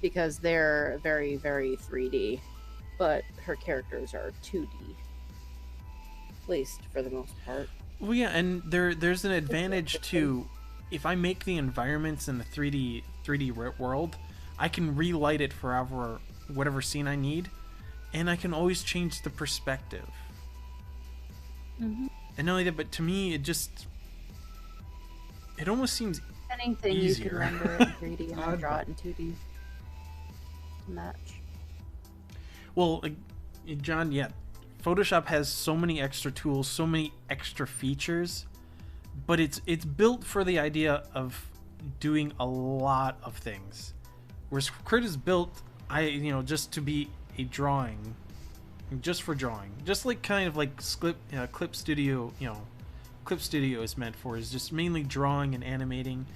because they're very, very 3D, but her characters are 2D, at least for the most part. Well, yeah, and there's an advantage to, if I make the environments in the 3D world, I can relight it whatever scene I need, and I can always change the perspective. Mm-hmm. And not only that, but to me, it almost seems Anything easier. you can render it in 3D and then draw it in 2D to match. Well, John, yeah, Photoshop has so many extra tools, so many extra features, but it's built for the idea of doing a lot of things. Whereas Crit is built, just to be a drawing, just for drawing, just like kind of like Clip Studio, Clip Studio is meant for, is just mainly drawing and animating.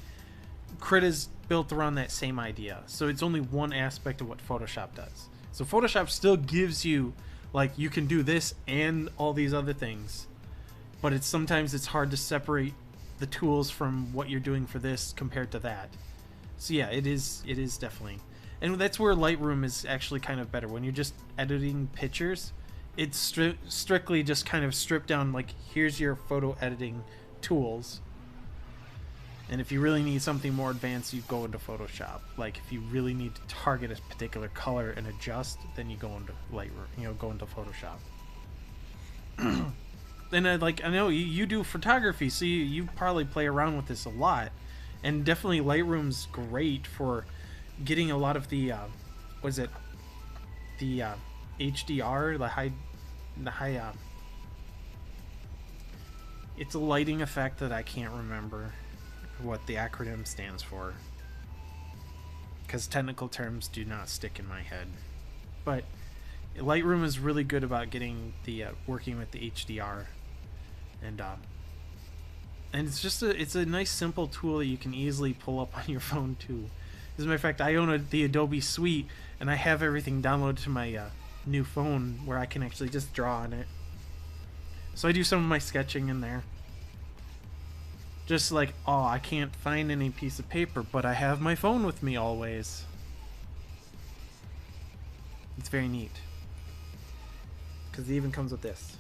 Crit is built around that same idea, so it's only one aspect of what Photoshop does. So Photoshop still gives you, like, you can do this and all these other things, but sometimes it's hard to separate the tools from what you're doing for this compared to that. So yeah, it is definitely, and that's where Lightroom is actually kind of better. When you're just editing pictures, it's strictly just kind of stripped down, like, here's your photo editing tools, and if you really need something more advanced, you go into Photoshop. Like, if you really need to target a particular color and adjust, then you go into Lightroom, go into Photoshop. And I know you do photography, so you probably play around with this a lot, and definitely Lightroom's great for getting a lot of the HDR, the high it's a lighting effect that I can't remember what the acronym stands for, because technical terms do not stick in my head. But Lightroom is really good about getting the working with the HDR, and it's just it's a nice simple tool that you can easily pull up on your phone too. As a matter of fact, I own the Adobe Suite, and I have everything downloaded to my new phone where I can actually just draw on it. So I do some of my sketching in there. Just like, oh, I can't find any piece of paper, but I have my phone with me always. It's very neat. Because it even comes with this.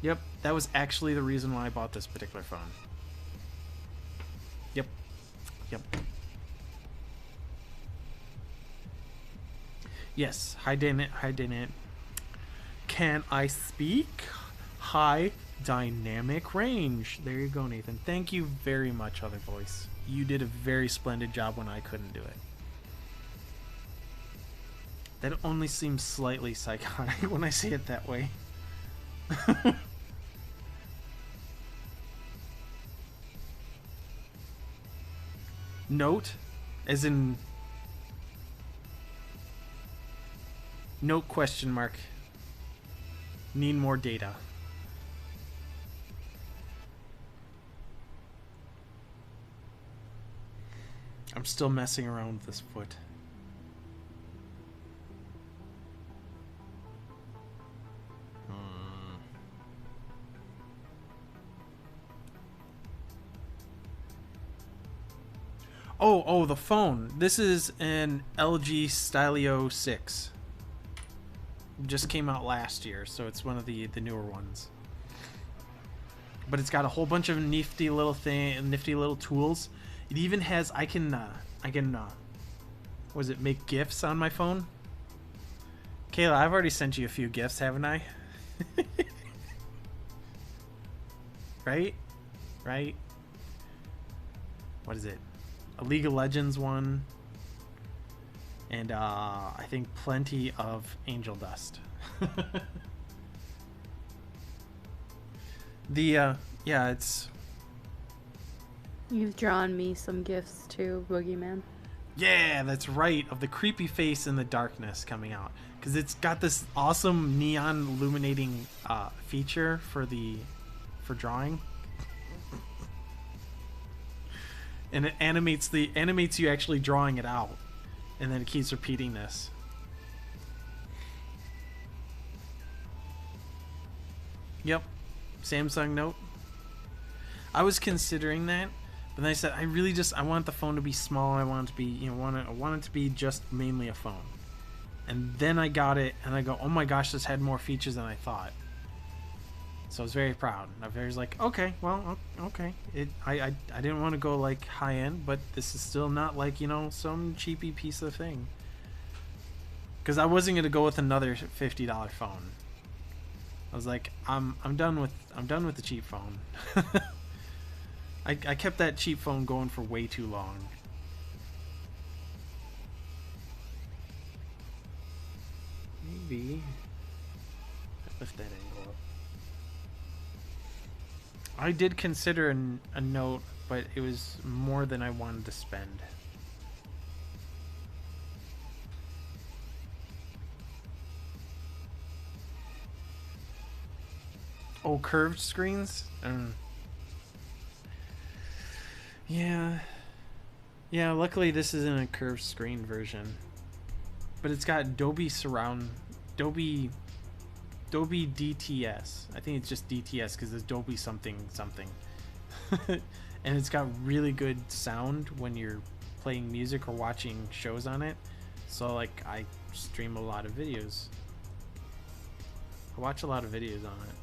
Yep, that was actually the reason why I bought this particular phone. Yep. Yes, high dynamic. Can I speak? High dynamic range. There you go, Nathan. Thank you very much, Other Voice. You did a very splendid job when I couldn't do it. That only seems slightly psychotic when I say it that way. Note, as in note question mark. Need more data. I'm still messing around with this foot. Oh, the phone. This is an LG Stylio 6. Just came out last year, so it's one of the newer ones. But it's got a whole bunch of nifty little tools. It even has I can make GIFs on my phone? Kayla, I've already sent you a few GIFs, haven't I? Right? What is it? A League of Legends one. And I think plenty of angel dust. Yeah, it's... You've drawn me some gifts too, BoogieMan. Yeah, that's right, of the creepy face in the darkness coming out. Because it's got this awesome neon illuminating feature for drawing. And it animates you actually drawing it out. And then it keeps repeating this. Yep. Samsung Note. I was considering that, but then I said I want the phone to be small. I want it to be, I want it to be just mainly a phone. And then I got it and I go, "Oh my gosh, this had more features than I thought." So I was very proud. I was like, okay, well, okay. I didn't want to go like high end, but this is still not like, you know, some cheapy piece of thing. Because I wasn't gonna go with another $50 phone. I was like, I'm done with the cheap phone. I kept that cheap phone going for way too long. Maybe lift that angle up. I did consider a note, but it was more than I wanted to spend. Oh, curved screens? Yeah. Yeah, luckily this isn't a curved screen version. But it's got Dolby Surround... Dolby DTS. I think it's just DTS because it's Dolby something something. And it's got really good sound when you're playing music or watching shows on it. So, like, I stream a lot of videos. I watch a lot of videos on it.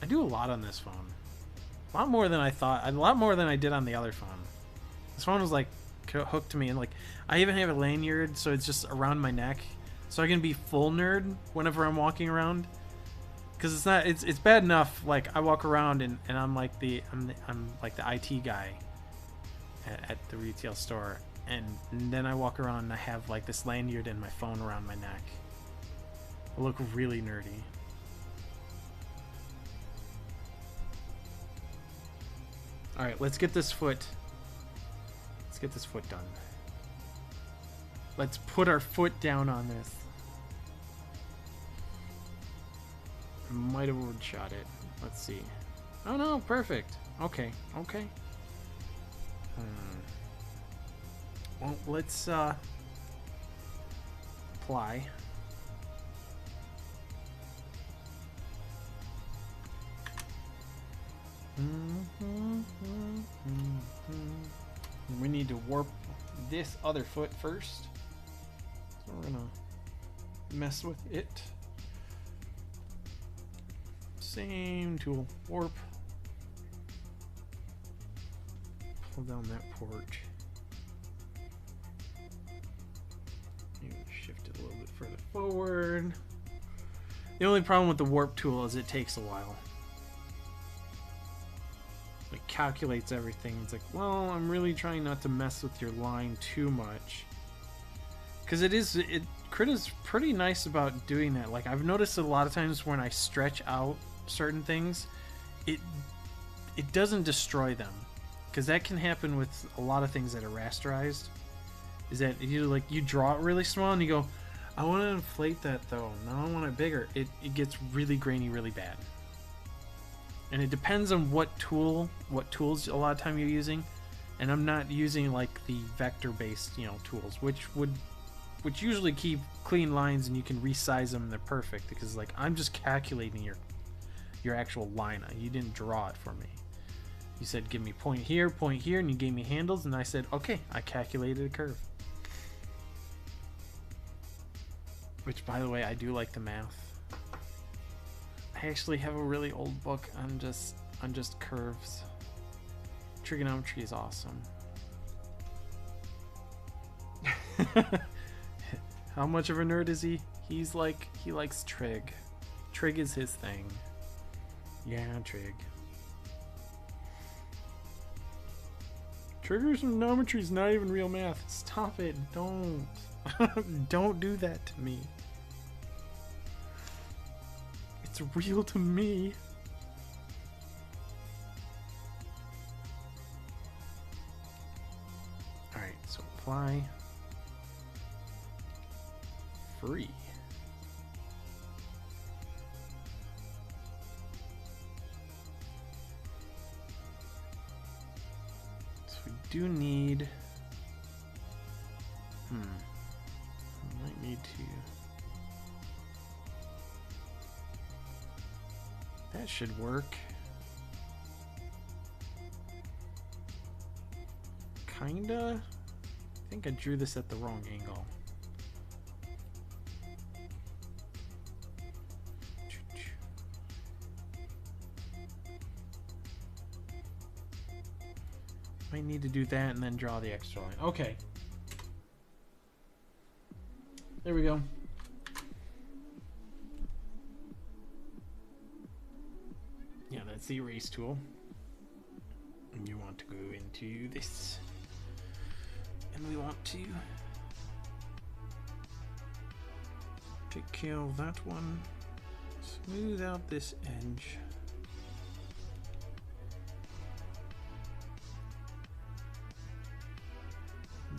I do a lot on this phone. A lot more than I thought. A lot more than I did on the other phone. This phone was like hooked to me, and like I even have a lanyard, so it's just around my neck, so I can be full nerd whenever I'm walking around. Because it's not. It's bad enough. Like I walk around and I'm like I'm like the IT guy at the retail store, and then I walk around and I have like this lanyard and my phone around my neck. I look really nerdy. Alright, let's get this foot. Let's get this foot done. Let's put our foot down on this. Might have overshot it. Let's see. Oh no, perfect. Okay, okay. Well, let's apply. We need to warp this other foot first. So we're gonna mess with it. Same tool, warp. Pull down that port. Maybe shift it a little bit further forward. The only problem with the warp tool is it takes a while. It calculates everything. It's like, well, I'm really trying not to mess with your line too much. Because Crit is pretty nice about doing that. Like, I've noticed a lot of times when I stretch out certain things, it doesn't destroy them. Because that can happen with a lot of things that are rasterized. Is that you draw it really small and you go, I want to inflate that though. No, I want it bigger. It gets really grainy really bad. And it depends on what tools a lot of time you're using. And I'm not using like the vector-based, tools, which usually keep clean lines and you can resize them and they're perfect, because like I'm just calculating your actual line. You didn't draw it for me. You said give me point here, and you gave me handles, and I said okay, I calculated a curve. Which, by the way, I do like the math. I actually have a really old book on just curves. Trigonometry is awesome. How much of a nerd is he? He likes trig. Trig is his thing. Yeah, trig. Trigonometry is not even real math. Stop it. Don't. Don't do that to me. It's real to me. Alright, so apply. Free. So we do need... I might need to... That should work. Kinda. I think I drew this at the wrong angle. Might need to do that and then draw the extra line. Okay. There we go. Yeah, that's the erase tool. And you want to go into this. And we want to take care of that one. Smooth out this edge.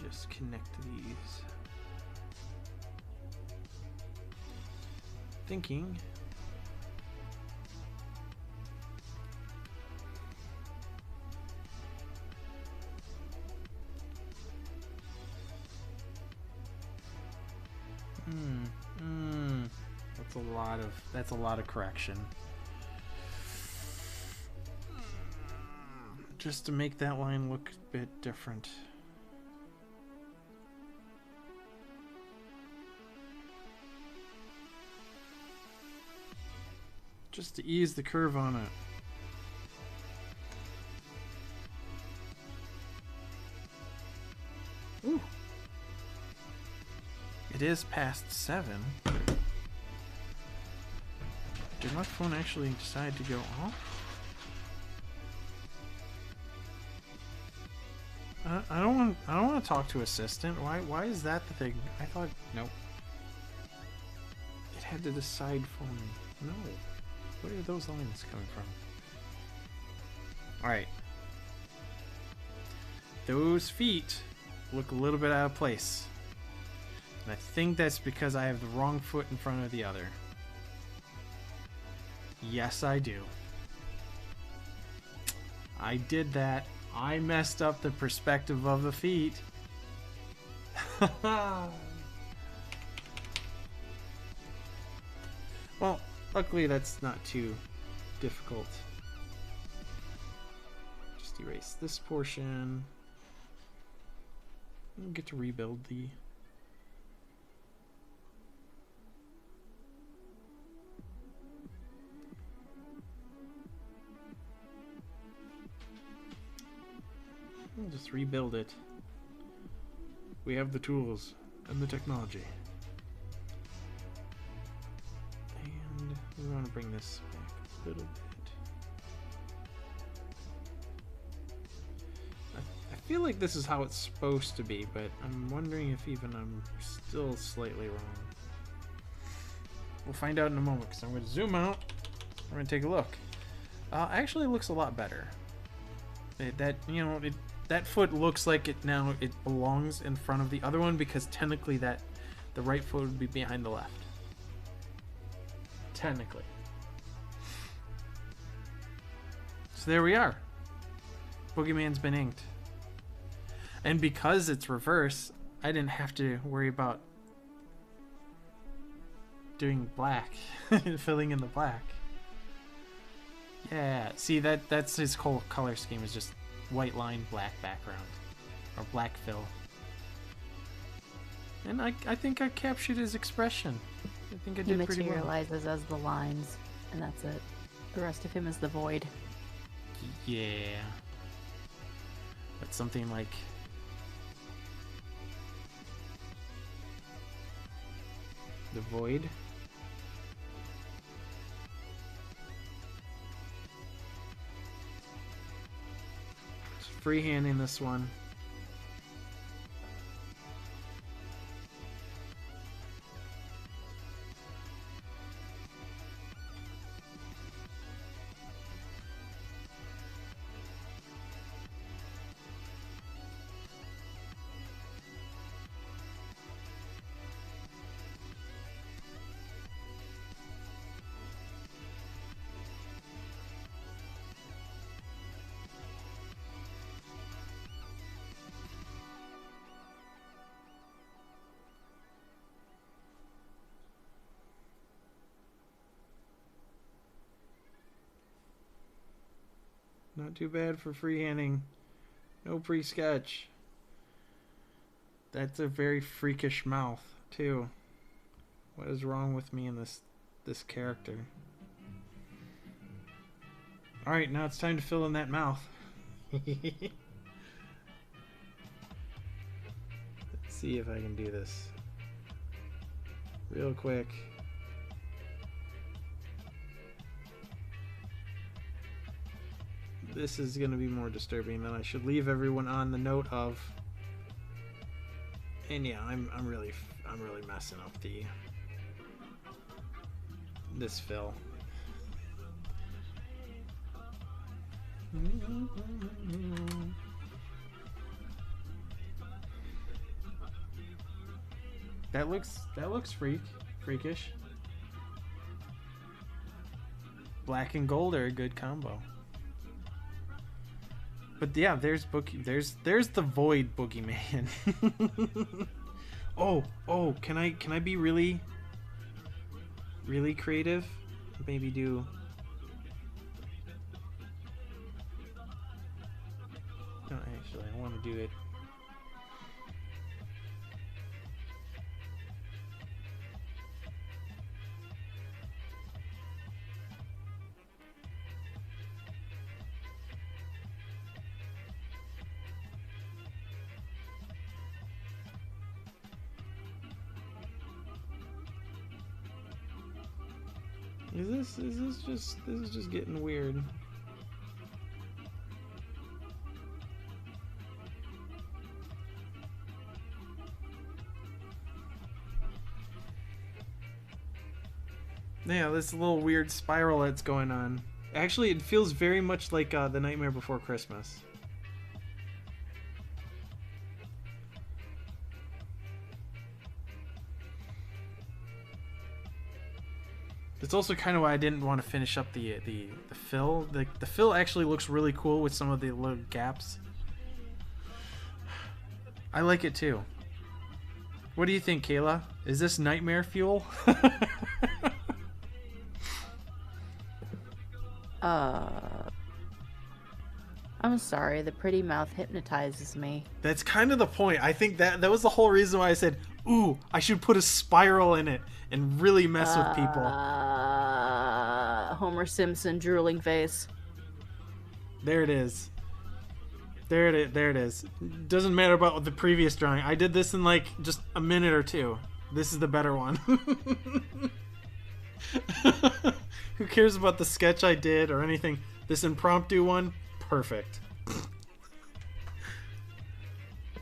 Just connect these. Thinking. That's a lot of correction. Just to make that line look a bit different. Just to ease the curve on it. Ooh. It is past 7. Did my phone actually decide to go off? I don't want to talk to assistant. Why is that the thing? I thought nope. It had to decide for me. No. Where are those lines coming from? All right. Those feet look a little bit out of place. And I think that's because I have the wrong foot in front of the other. Yes, I do. I did that. I messed up the perspective of the feet. Well, luckily that's not too difficult. Just erase this portion. And get to rebuild the... We'll just rebuild it. We have the tools and the technology. And we want to bring this back a little bit. I feel like this is how it's supposed to be, but I'm wondering if even I'm still slightly wrong. We'll find out in a moment, because I'm going to zoom out. We're going to take a look. Actually, it looks a lot better. That foot looks like it belongs in front of the other one, because technically the right foot would be behind the left. Technically. So there we are. BoogieMan's been inked. And because it's reverse, I didn't have to worry about doing black, filling in the black. Yeah, see that's his whole color scheme, is just white line, black background, or black fill. And I think I captured his expression. I think I did pretty well. He materializes as the lines, and that's it. The rest of him is the void. Yeah. But something like... the void. Freehanding this one. Not too bad for freehanding. No pre-sketch. That's a very freakish mouth, too. What is wrong with me and this character? Alright, now it's time to fill in that mouth. see if I can do this real quick. This is going to be more disturbing than I should leave everyone on the note of. And yeah, I'm really messing up this fill. That looks freakish. Black and gold are a good combo. But yeah, there's the void boogeyman. oh, can I be really creative? Maybe do. No, actually, I want to do it. This is just getting weird. Yeah, this little weird spiral that's going on. Actually, it feels very much like The Nightmare Before Christmas. It's also kind of why I didn't want to finish up the fill. The fill actually looks really cool with some of the little gaps. I like it too. What do you think, Kayla? Is this nightmare fuel? I'm sorry, the pretty mouth hypnotizes me. That's kind of the point. I think that was the whole reason why I said, ooh, I should put a spiral in it and really mess with people. Homer Simpson drooling face. There it is. There it is. Doesn't matter about the previous drawing. I did this in like just a minute or two. This is the better one. Who cares about the sketch I did or anything? This impromptu one, perfect.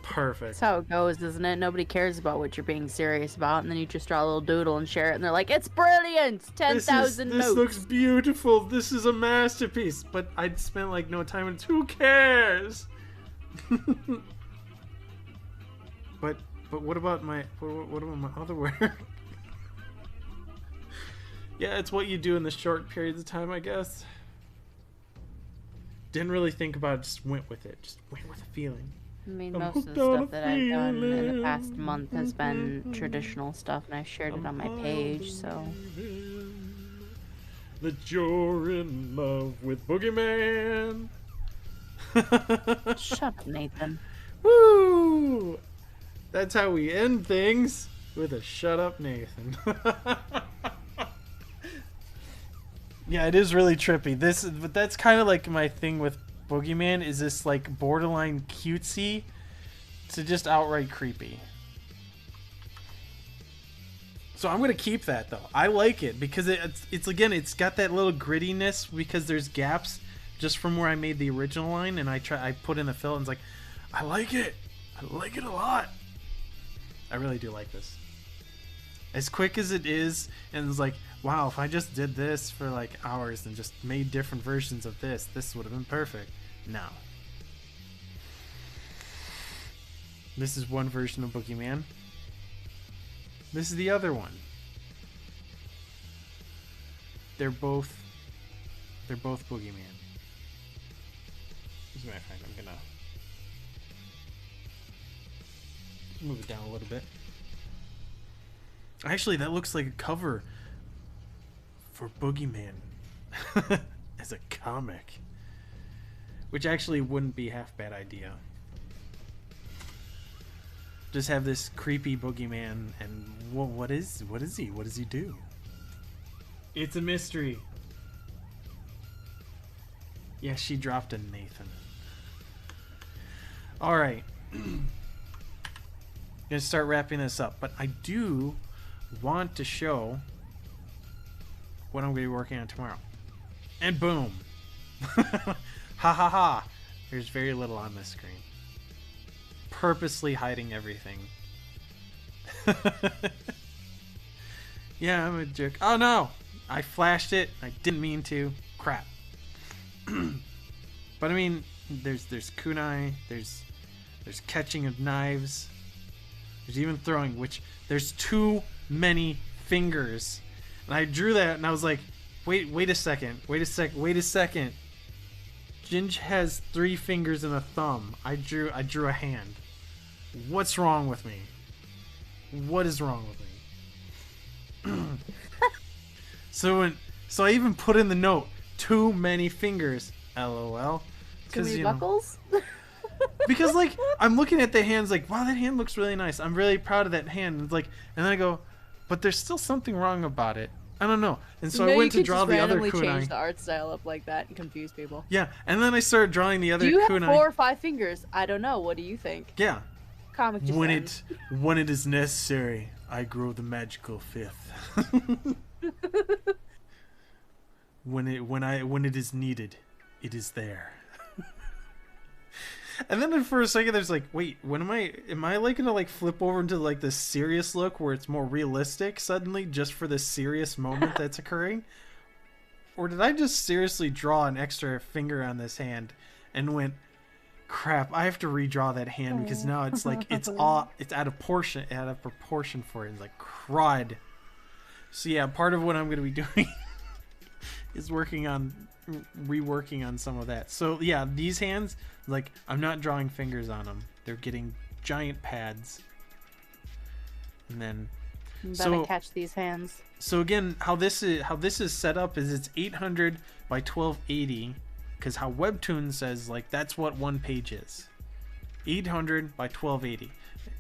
Perfect. That's how it goes, isn't it? Nobody cares about what you're being serious about, and then you just draw a little doodle and share it, and they're like, "It's brilliant! 10,000 notes. This looks beautiful. This is a masterpiece." But I'd spent like no time in it. Who cares? But what about my other work? Yeah, it's what you do in the short periods of time, I guess. Didn't really think about it, just went with it. Just went with the feeling. I mean, most of the stuff that I've done in the past month has been traditional stuff, and I shared it on my page, so... That you're in love with BoogieMan. Shut up, Nathan. Woo! That's how we end things, with a shut up, Nathan. Yeah, it is really trippy. But that's kind of like my thing with BoogieMan, is this like borderline cutesy to just outright creepy. So I'm gonna keep that though. I like it because it's again, it's got that little grittiness because there's gaps just from where I made the original line, and I put in the fill, and it's like, I like it a lot. I really do like this. As quick as it is, and it's like, wow, if I just did this for like hours and just made different versions of this would have been perfect. No. This is one version of BoogieMan. This is the other one. They're both BoogieMan. As a matter of fact, I'm gonna move it down a little bit. Actually, that looks like a cover for BoogieMan as a comic, which actually wouldn't be half bad idea. Just have this creepy BoogieMan, and what is he? What does he do? It's a mystery. Yeah, she dropped a Nathan. All right. gonna start wrapping this up, but I do want to show what I'm gonna be working on tomorrow. And boom. Ha ha ha. There's very little on this screen. Purposely hiding everything. Yeah, I'm a jerk. Oh no! I flashed it. I didn't mean to. Crap. But I mean, there's kunai, there's catching of knives, there's even throwing, which there's too many fingers. And I drew that and I was like, wait a second. Ginge has 3 fingers and a thumb. I drew a hand. What's wrong with me? What is wrong with me? So I even put in the note, too many fingers. LOL. Too many buckles? Because like I'm looking at the hands like, wow, that hand looks really nice. I'm really proud of that hand. It's like, and then I go, but there's still something wrong about it. I don't know. And so I went to draw the other kunai. You could change the art style up like that and confuse people. Yeah, and then I started drawing the other kunai. Do you have 4 or 5 fingers? I don't know. What do you think? Yeah. Comic just when it is necessary, I grow the magical 5th. when it is needed, it is there. And then for a second there's like, wait, when am I like gonna like flip over into like this serious look where it's more realistic suddenly just for this serious moment that's occurring? Or did I just seriously draw an extra finger on this hand and went, crap, I have to redraw that hand because now it's like it's out of proportion for it. It's like crud. So yeah, part of what I'm gonna be doing is reworking on some of that. So yeah, these hands, like I'm not drawing fingers on them. They're getting giant pads. And then you better catch these hands. So again, how this is set up is it's 800 by 1280, because how Webtoon says like that's what one page is. 800 by 1280.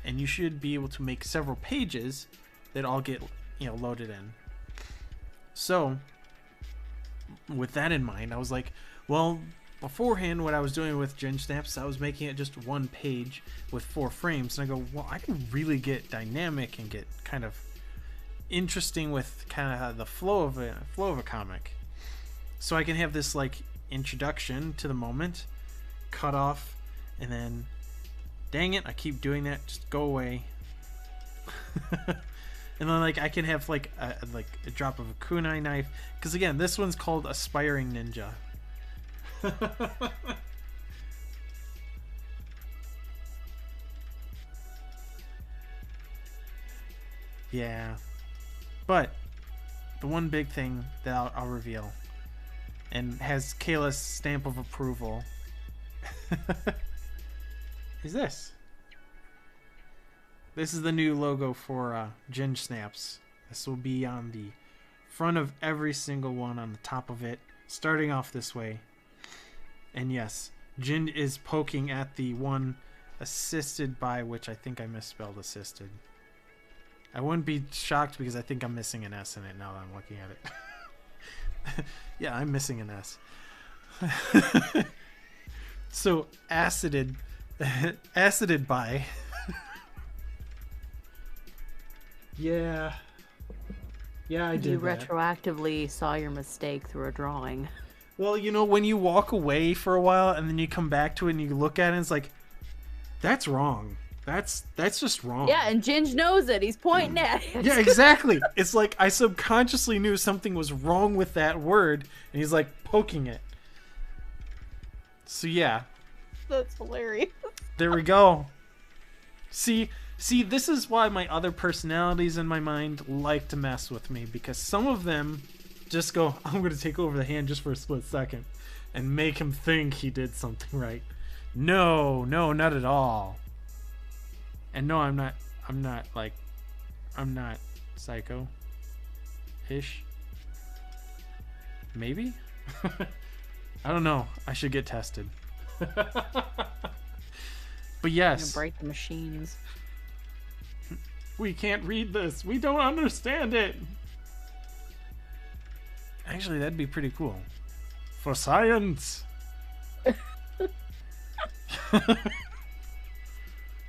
And you should be able to make several pages that all get, loaded in. So with that in mind, I was like, well, beforehand what I was doing with Ginge Snaps, I was making it just one page with 4 frames, and I go, well, I can really get dynamic and get kind of interesting with kind of the flow of a comic. So I can have this like introduction to the moment, cut off, and then dang it, I keep doing that, just go away. And then like I can have like a drop of a kunai knife, because again, this one's called Aspiring Ninja. Yeah, but the one big thing that I'll reveal, and has Kayla's stamp of approval, is this. This is the new logo for Ginge Snaps. This will be on the front of every single one, on the top of it, starting off this way. And yes, Ginge is poking at the one assisted by, which I think I misspelled assisted. I wouldn't be shocked because I think I'm missing an S in it now that I'm looking at it. Yeah, I'm missing an S. So, acided by... Yeah, I did. You retroactively saw your mistake through a drawing. Well, when you walk away for a while and then you come back to it and you look at it, and it's like, that's wrong. That's just wrong. Yeah, and Ginge knows it. He's pointing at it. Yeah, exactly. It's like I subconsciously knew something was wrong with that word, and he's like poking it. So yeah. That's hilarious. There we go. See, this is why my other personalities in my mind like to mess with me, because some of them just go, I'm going to take over the hand just for a split second and make him think he did something right. No, not at all. And no, I'm not psycho-ish. Maybe? I don't know. I should get tested. But yes. I'm gonna break the machines. We can't read this. We don't understand it. Actually, that'd be pretty cool. For science.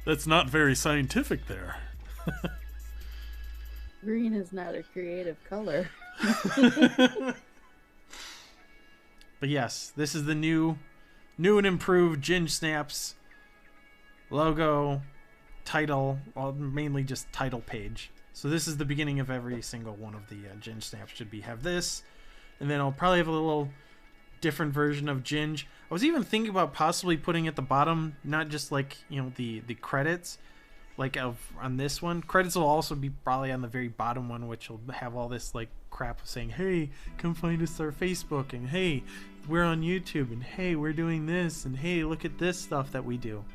That's not very scientific there. Green is not a creative color. But yes, this is the new and improved Ginge Snaps logo, title, well, mainly just title page. So this is the beginning of every single one of the Ginge Snaps. Should be have this, and then I'll probably have a little different version of Ginge. I was even thinking about possibly putting at the bottom, not just like, you know, the credits, like on this one. Credits will also be probably on the very bottom one, which will have all this like crap saying, hey, come find us on Facebook, and hey, we're on YouTube, and hey, we're doing this, and hey, look at this stuff that we do.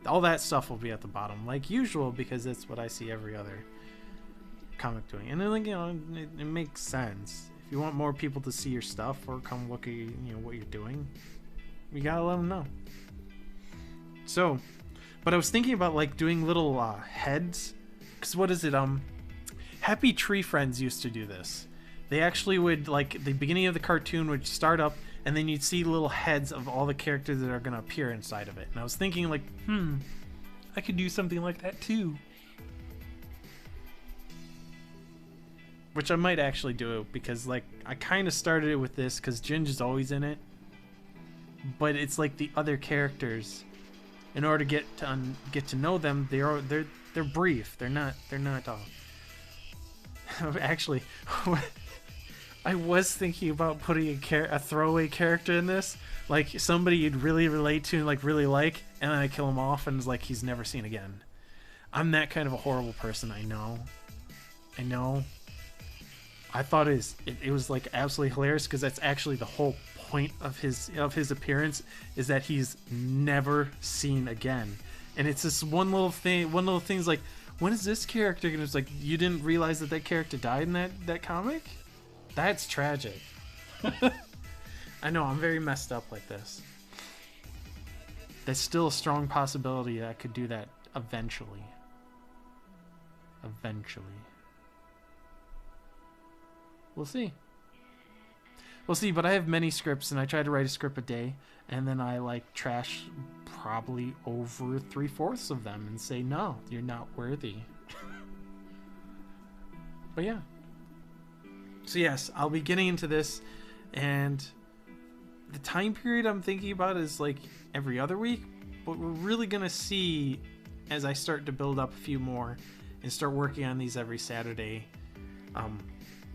All that stuff will be at the bottom like usual, because that's what I see every other comic doing. And then, like, you know, it makes sense. If you want more people to see your stuff or come look at, you know, what you're doing, you gotta let them know. So, but I was thinking about like doing little heads, because what is it, Happy Tree Friends used to do this. They actually would, like, the beginning of the cartoon would start up, and then you'd see little heads of all the characters that are gonna appear inside of it. And I was thinking, like, I could do something like that too. Which I might actually do, because, like, I kind of started it with this because Ginge is always in it. But it's like the other characters, in order to get to know them, they're brief. They're not actually, I was thinking about putting a throwaway character in this, like somebody you'd really relate to and like really like, and then I kill him off and it's like he's never seen again. I'm that kind of a horrible person. I know. I thought it was like absolutely hilarious, because that's actually the whole point of his appearance, is that he's never seen again. And it's this one little thing's like, when is this character gonna, it's like, you didn't realize that character died in that comic? That's tragic. I know, I'm very messed up like this. There's still a strong possibility that I could do that eventually. We'll see, but I have many scripts, and I try to write a script a day, and then I like trash probably over 3/4 of them and say, no, you're not worthy. But yeah. So yes, I'll be getting into this, and the time period I'm thinking about is like every other week, but we're really gonna see as I start to build up a few more and start working on these every Saturday.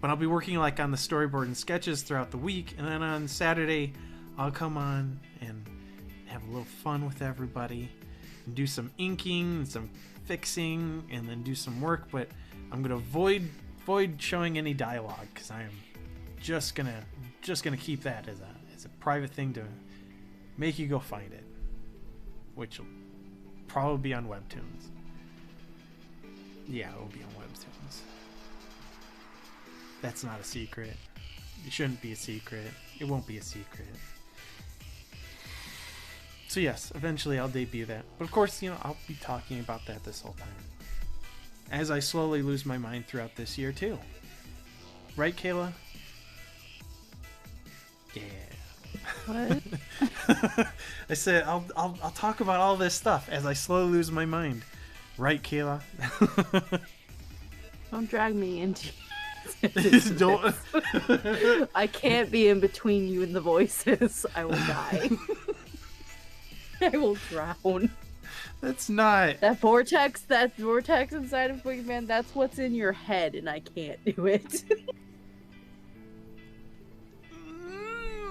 But I'll be working like on the storyboard and sketches throughout the week, and then on Saturday I'll come on and have a little fun with everybody and do some inking and some fixing and then do some work. But I'm gonna avoid showing any dialogue, because I am just gonna keep that as a private thing to make you go find it, which will probably be on Webtoons. Yeah, it will be on Webtoons. That's not a secret. It shouldn't be a secret. It won't be a secret. So yes, eventually I'll debut that. But of course, you know, I'll be talking about that this whole time, as I slowly lose my mind throughout this year too. Right, Kayla? Yeah. What? I said I'll talk about all this stuff as I slowly lose my mind. Right, Kayla? Don't drag me into Don't. I can't be in between you and the voices. I will die. I will drown. That's not. That vortex inside of BoogieMan, that's what's in your head, and I can't do it.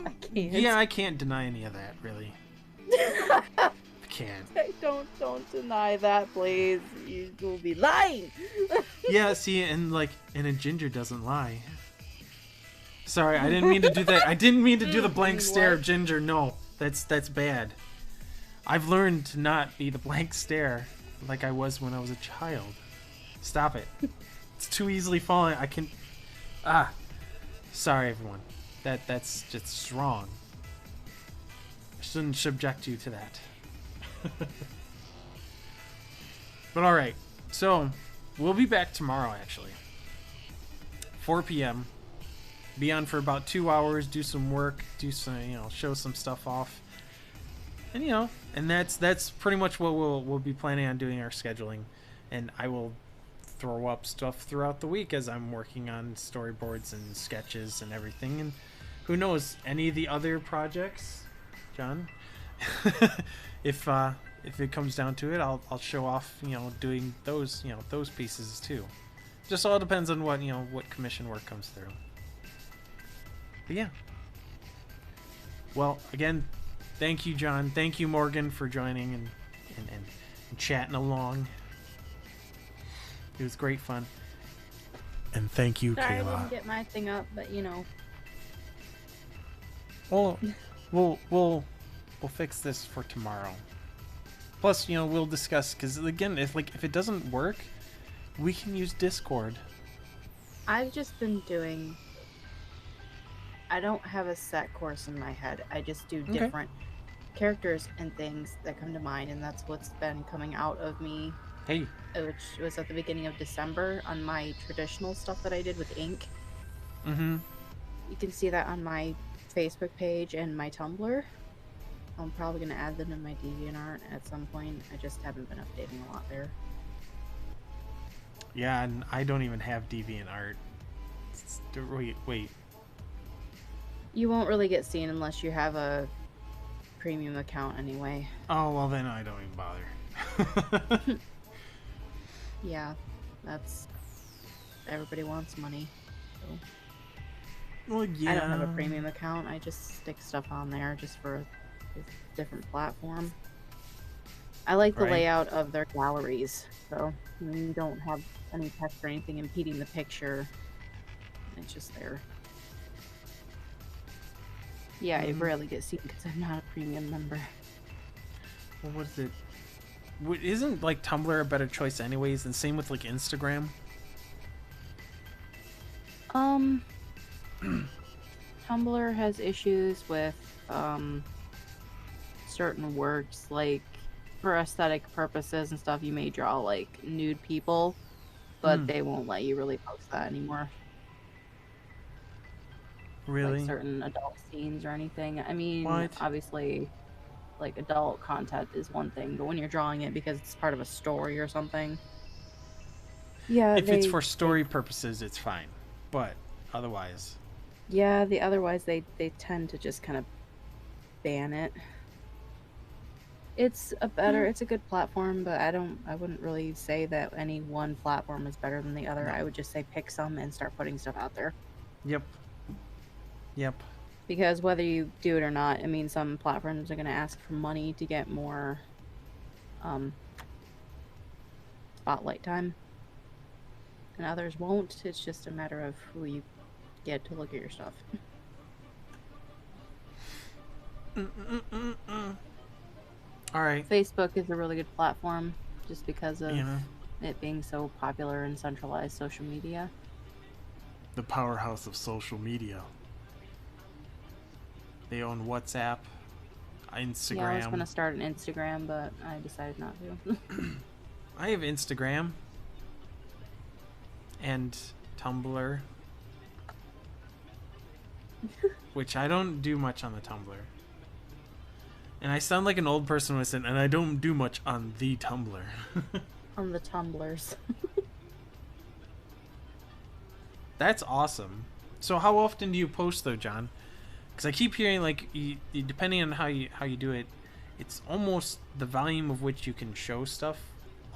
I can't. Yeah, I can't deny any of that, really. I can't. Don't deny that, please. You will be lying. Yeah, see, and a ginger doesn't lie. Sorry, I didn't mean to do that. I didn't mean to do the blank stare of Ginger. No, that's bad. I've learned to not be the blank stare like I was when I was a child. Stop it. It's too easily falling. I can. Sorry, everyone. That's just wrong. I shouldn't subject you to that. But alright, so we'll be back tomorrow, actually. 4 p.m. Be on for about 2 hours, do some work, do some, show some stuff off. And and that's pretty much what we'll be planning on doing our scheduling, and I will throw up stuff throughout the week as I'm working on storyboards and sketches and everything. And who knows, any of the other projects, John, if it comes down to it, I'll show off, doing those, those pieces too. Just all depends on what commission work comes through. But yeah. Well, again, thank you, John. Thank you, Morgan, for joining and chatting along. It was great fun. And thank you, Sorry, Kayla. I didn't get my thing up, but Well, we'll fix this for tomorrow. Plus, we'll discuss, because again, if it doesn't work, we can use Discord. I've just been doing. I don't have a set course in my head. I just do different characters and things that come to mind, and that's what's been coming out of me. Hey. Which was at the beginning of December on my traditional stuff that I did with ink. Mm-hmm. You can see that on my Facebook page and my Tumblr. I'm probably going to add them in my DeviantArt at some point. I just haven't been updating a lot there. Yeah, and I don't even have DeviantArt. Wait. You won't really get seen unless you have a premium account anyway. Oh, well then I don't even bother. Yeah, that's... Everybody wants money. So. Well, yeah. I don't have a premium account. I just stick stuff on there just for a different platform. I like the layout of their galleries, so you don't have any text or anything impeding the picture. It's just there. Yeah, I rarely get seen because I'm not a premium member. Well, what is it? Isn't Tumblr a better choice anyways? And same with Instagram. Tumblr has issues with certain works, for aesthetic purposes and stuff. You may draw nude people, but they won't let you really post that anymore. Really? Certain adult scenes or anything. I mean, what? Obviously, adult content is one thing, but when you're drawing it because it's part of a story or something, yeah. If it's for story purposes, it's fine, but otherwise. Yeah, otherwise they tend to just kind of ban it. It's a good platform, but I wouldn't really say that any one platform is better than the other. No. I would just say pick some and start putting stuff out there. Yep. Because whether you do it or not, I mean, some platforms are going to ask for money to get more spotlight time, and others won't. It's just a matter of who you get to look at your stuff. All right. Facebook is a really good platform just because of it being so popular and centralized social media. The powerhouse of social media. They own WhatsApp, Instagram. Yeah, I was going to start an Instagram, but I decided not to. I have Instagram and Tumblr, which I don't do much on the Tumblr. And I sound like an old person when I said, and I don't do much on the Tumblr. On the Tumblrs. That's awesome. So how often do you post though, John? Because I keep hearing depending on how you do it, it's almost the volume of which you can show stuff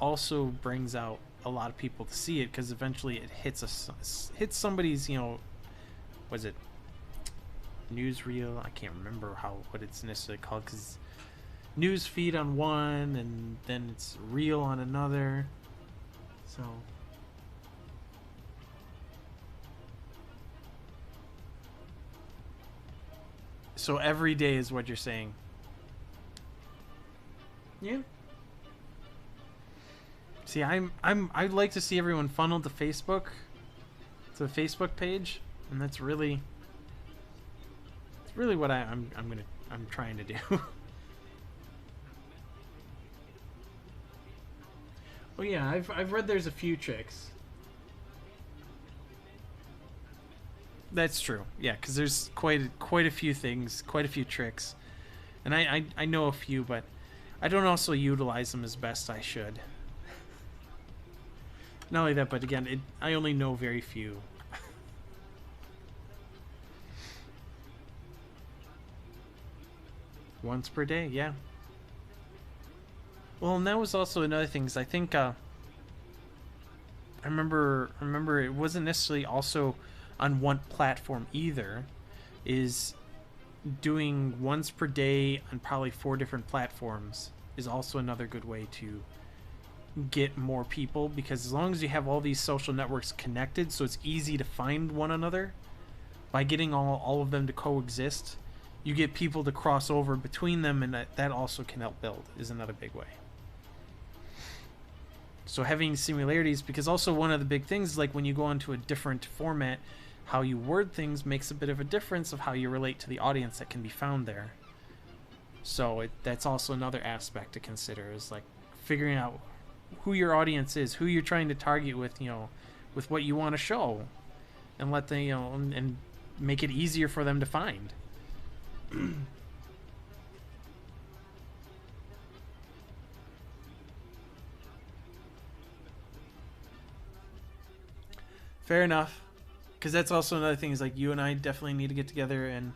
also brings out a lot of people to see it, because eventually it hits somebody's was it newsreel? I can't remember what it's necessarily called, because news feed on one and then it's reel on another. So every day is what you're saying. Yeah. See, I'd like to see everyone funnel to Facebook, to the Facebook page, and that's really what I'm trying to do. Oh yeah, I've read there's a few tricks. That's true. Yeah, because there's quite a few things, quite a few tricks And I know a few, but I don't also utilize them as best I should. Not only that, but again, I only know very few. Once per day, yeah. Well, and that was also another thing, is I think I remember it wasn't necessarily also on one platform either, is doing once per day on probably 4 different platforms is also another good way to get more people, because as long as you have all these social networks connected, so it's easy to find one another, by getting all of them to coexist, you get people to cross over between them, and that also can help build, is another big way. So having similarities, because also one of the big things is like when you go into a different format, how you word things makes a bit of a difference of how you relate to the audience that can be found there. So that's also another aspect to consider, is like figuring out who your audience is, who you're trying to target with, with what you want to show, and let them, and make it easier for them to find. Fair enough. Because that's also another thing, is like you and I definitely need to get together and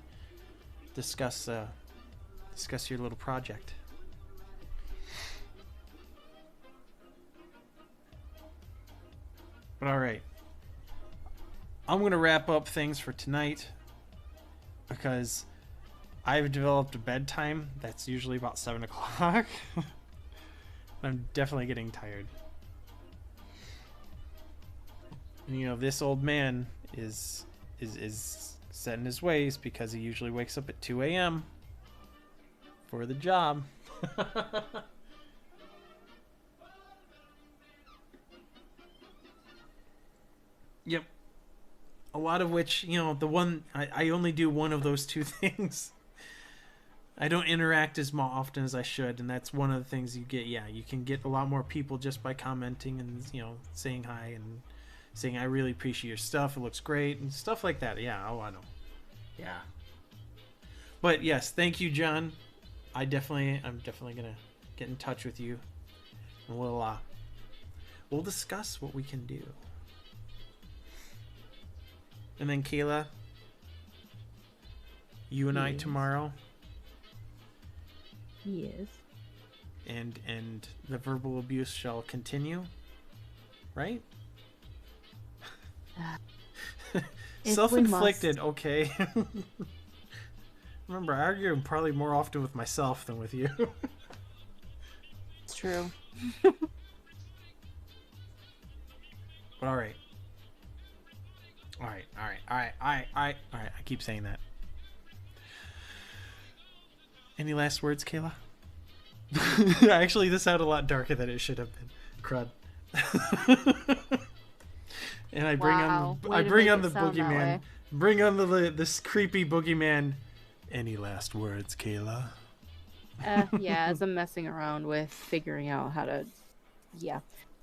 discuss your little project. But all right, I'm gonna wrap up things for tonight, because I've developed a bedtime that's usually about 7 o'clock. I'm definitely getting tired. And, this old man is set in his ways, because he usually wakes up at 2 a.m. for the job. Yep. A lot of which, the one, I only do one of those 2 things. I don't interact as often as I should, and that's one of the things you get. Yeah, you can get a lot more people just by commenting and, saying hi and saying, I really appreciate your stuff, it looks great, and stuff like that. Yeah, oh, I know. Yeah. But yes, thank you, John. I'm definitely gonna get in touch with you, and we'll discuss what we can do. And then Kayla, you and I tomorrow. Yes. And the verbal abuse shall continue, right? Self-inflicted, okay. Remember, I argue probably more often with myself than with you. It's true. But all right. All right. I keep saying that. Any last words, Kayla? Actually, this sounded a lot darker than it should have been. Crud. And I bring on the boogeyman. Bring on this creepy boogeyman. Any last words, Kayla? Yeah, as I'm messing around with figuring out how to. Yeah.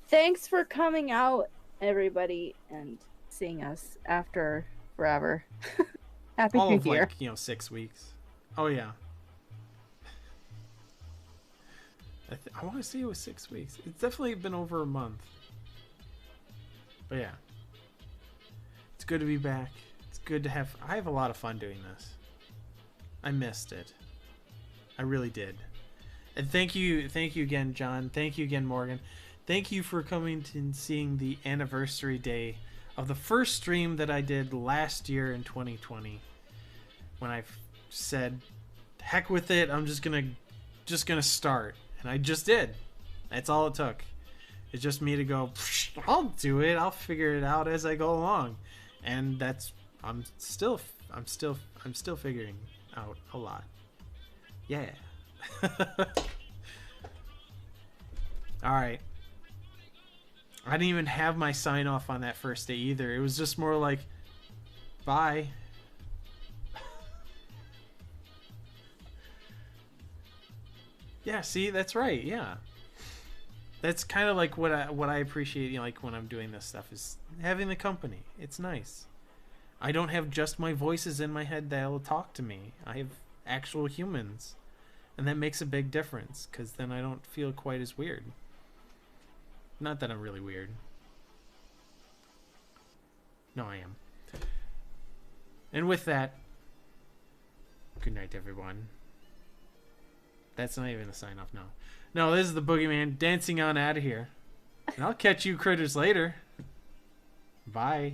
Thanks for coming out, everybody, and seeing us after forever. Happy New Year. Like, 6 weeks. Oh, yeah. I want to say it was 6 weeks. It's definitely been over a month. But yeah. It's good to be back. It's good to have... I have a lot of fun doing this. I missed it. I really did. And thank you again, John. Thank you again, Morgan. Thank you for coming and seeing the anniversary day of the first stream that I did last year in 2020. When I said, heck with it, I'm just gonna start. And I just did. That's all it took. It's just me to go, I'll do it. I'll figure it out as I go along. And I'm still figuring out a lot. Yeah. All right. I didn't even have my sign off on that first day either. It was just more like, bye. Yeah, see, that's right. Yeah. That's kind of like what I appreciate, like when I'm doing this stuff, is having the company. It's nice. I don't have just my voices in my head that'll talk to me. I have actual humans And that makes a big difference, because then I don't feel quite as weird. Not that I'm really weird. No, I am. And with that, good night, everyone. That's not even a sign off, no. No, this is the Boogeyman dancing on out of here. And I'll catch you critters later. Bye.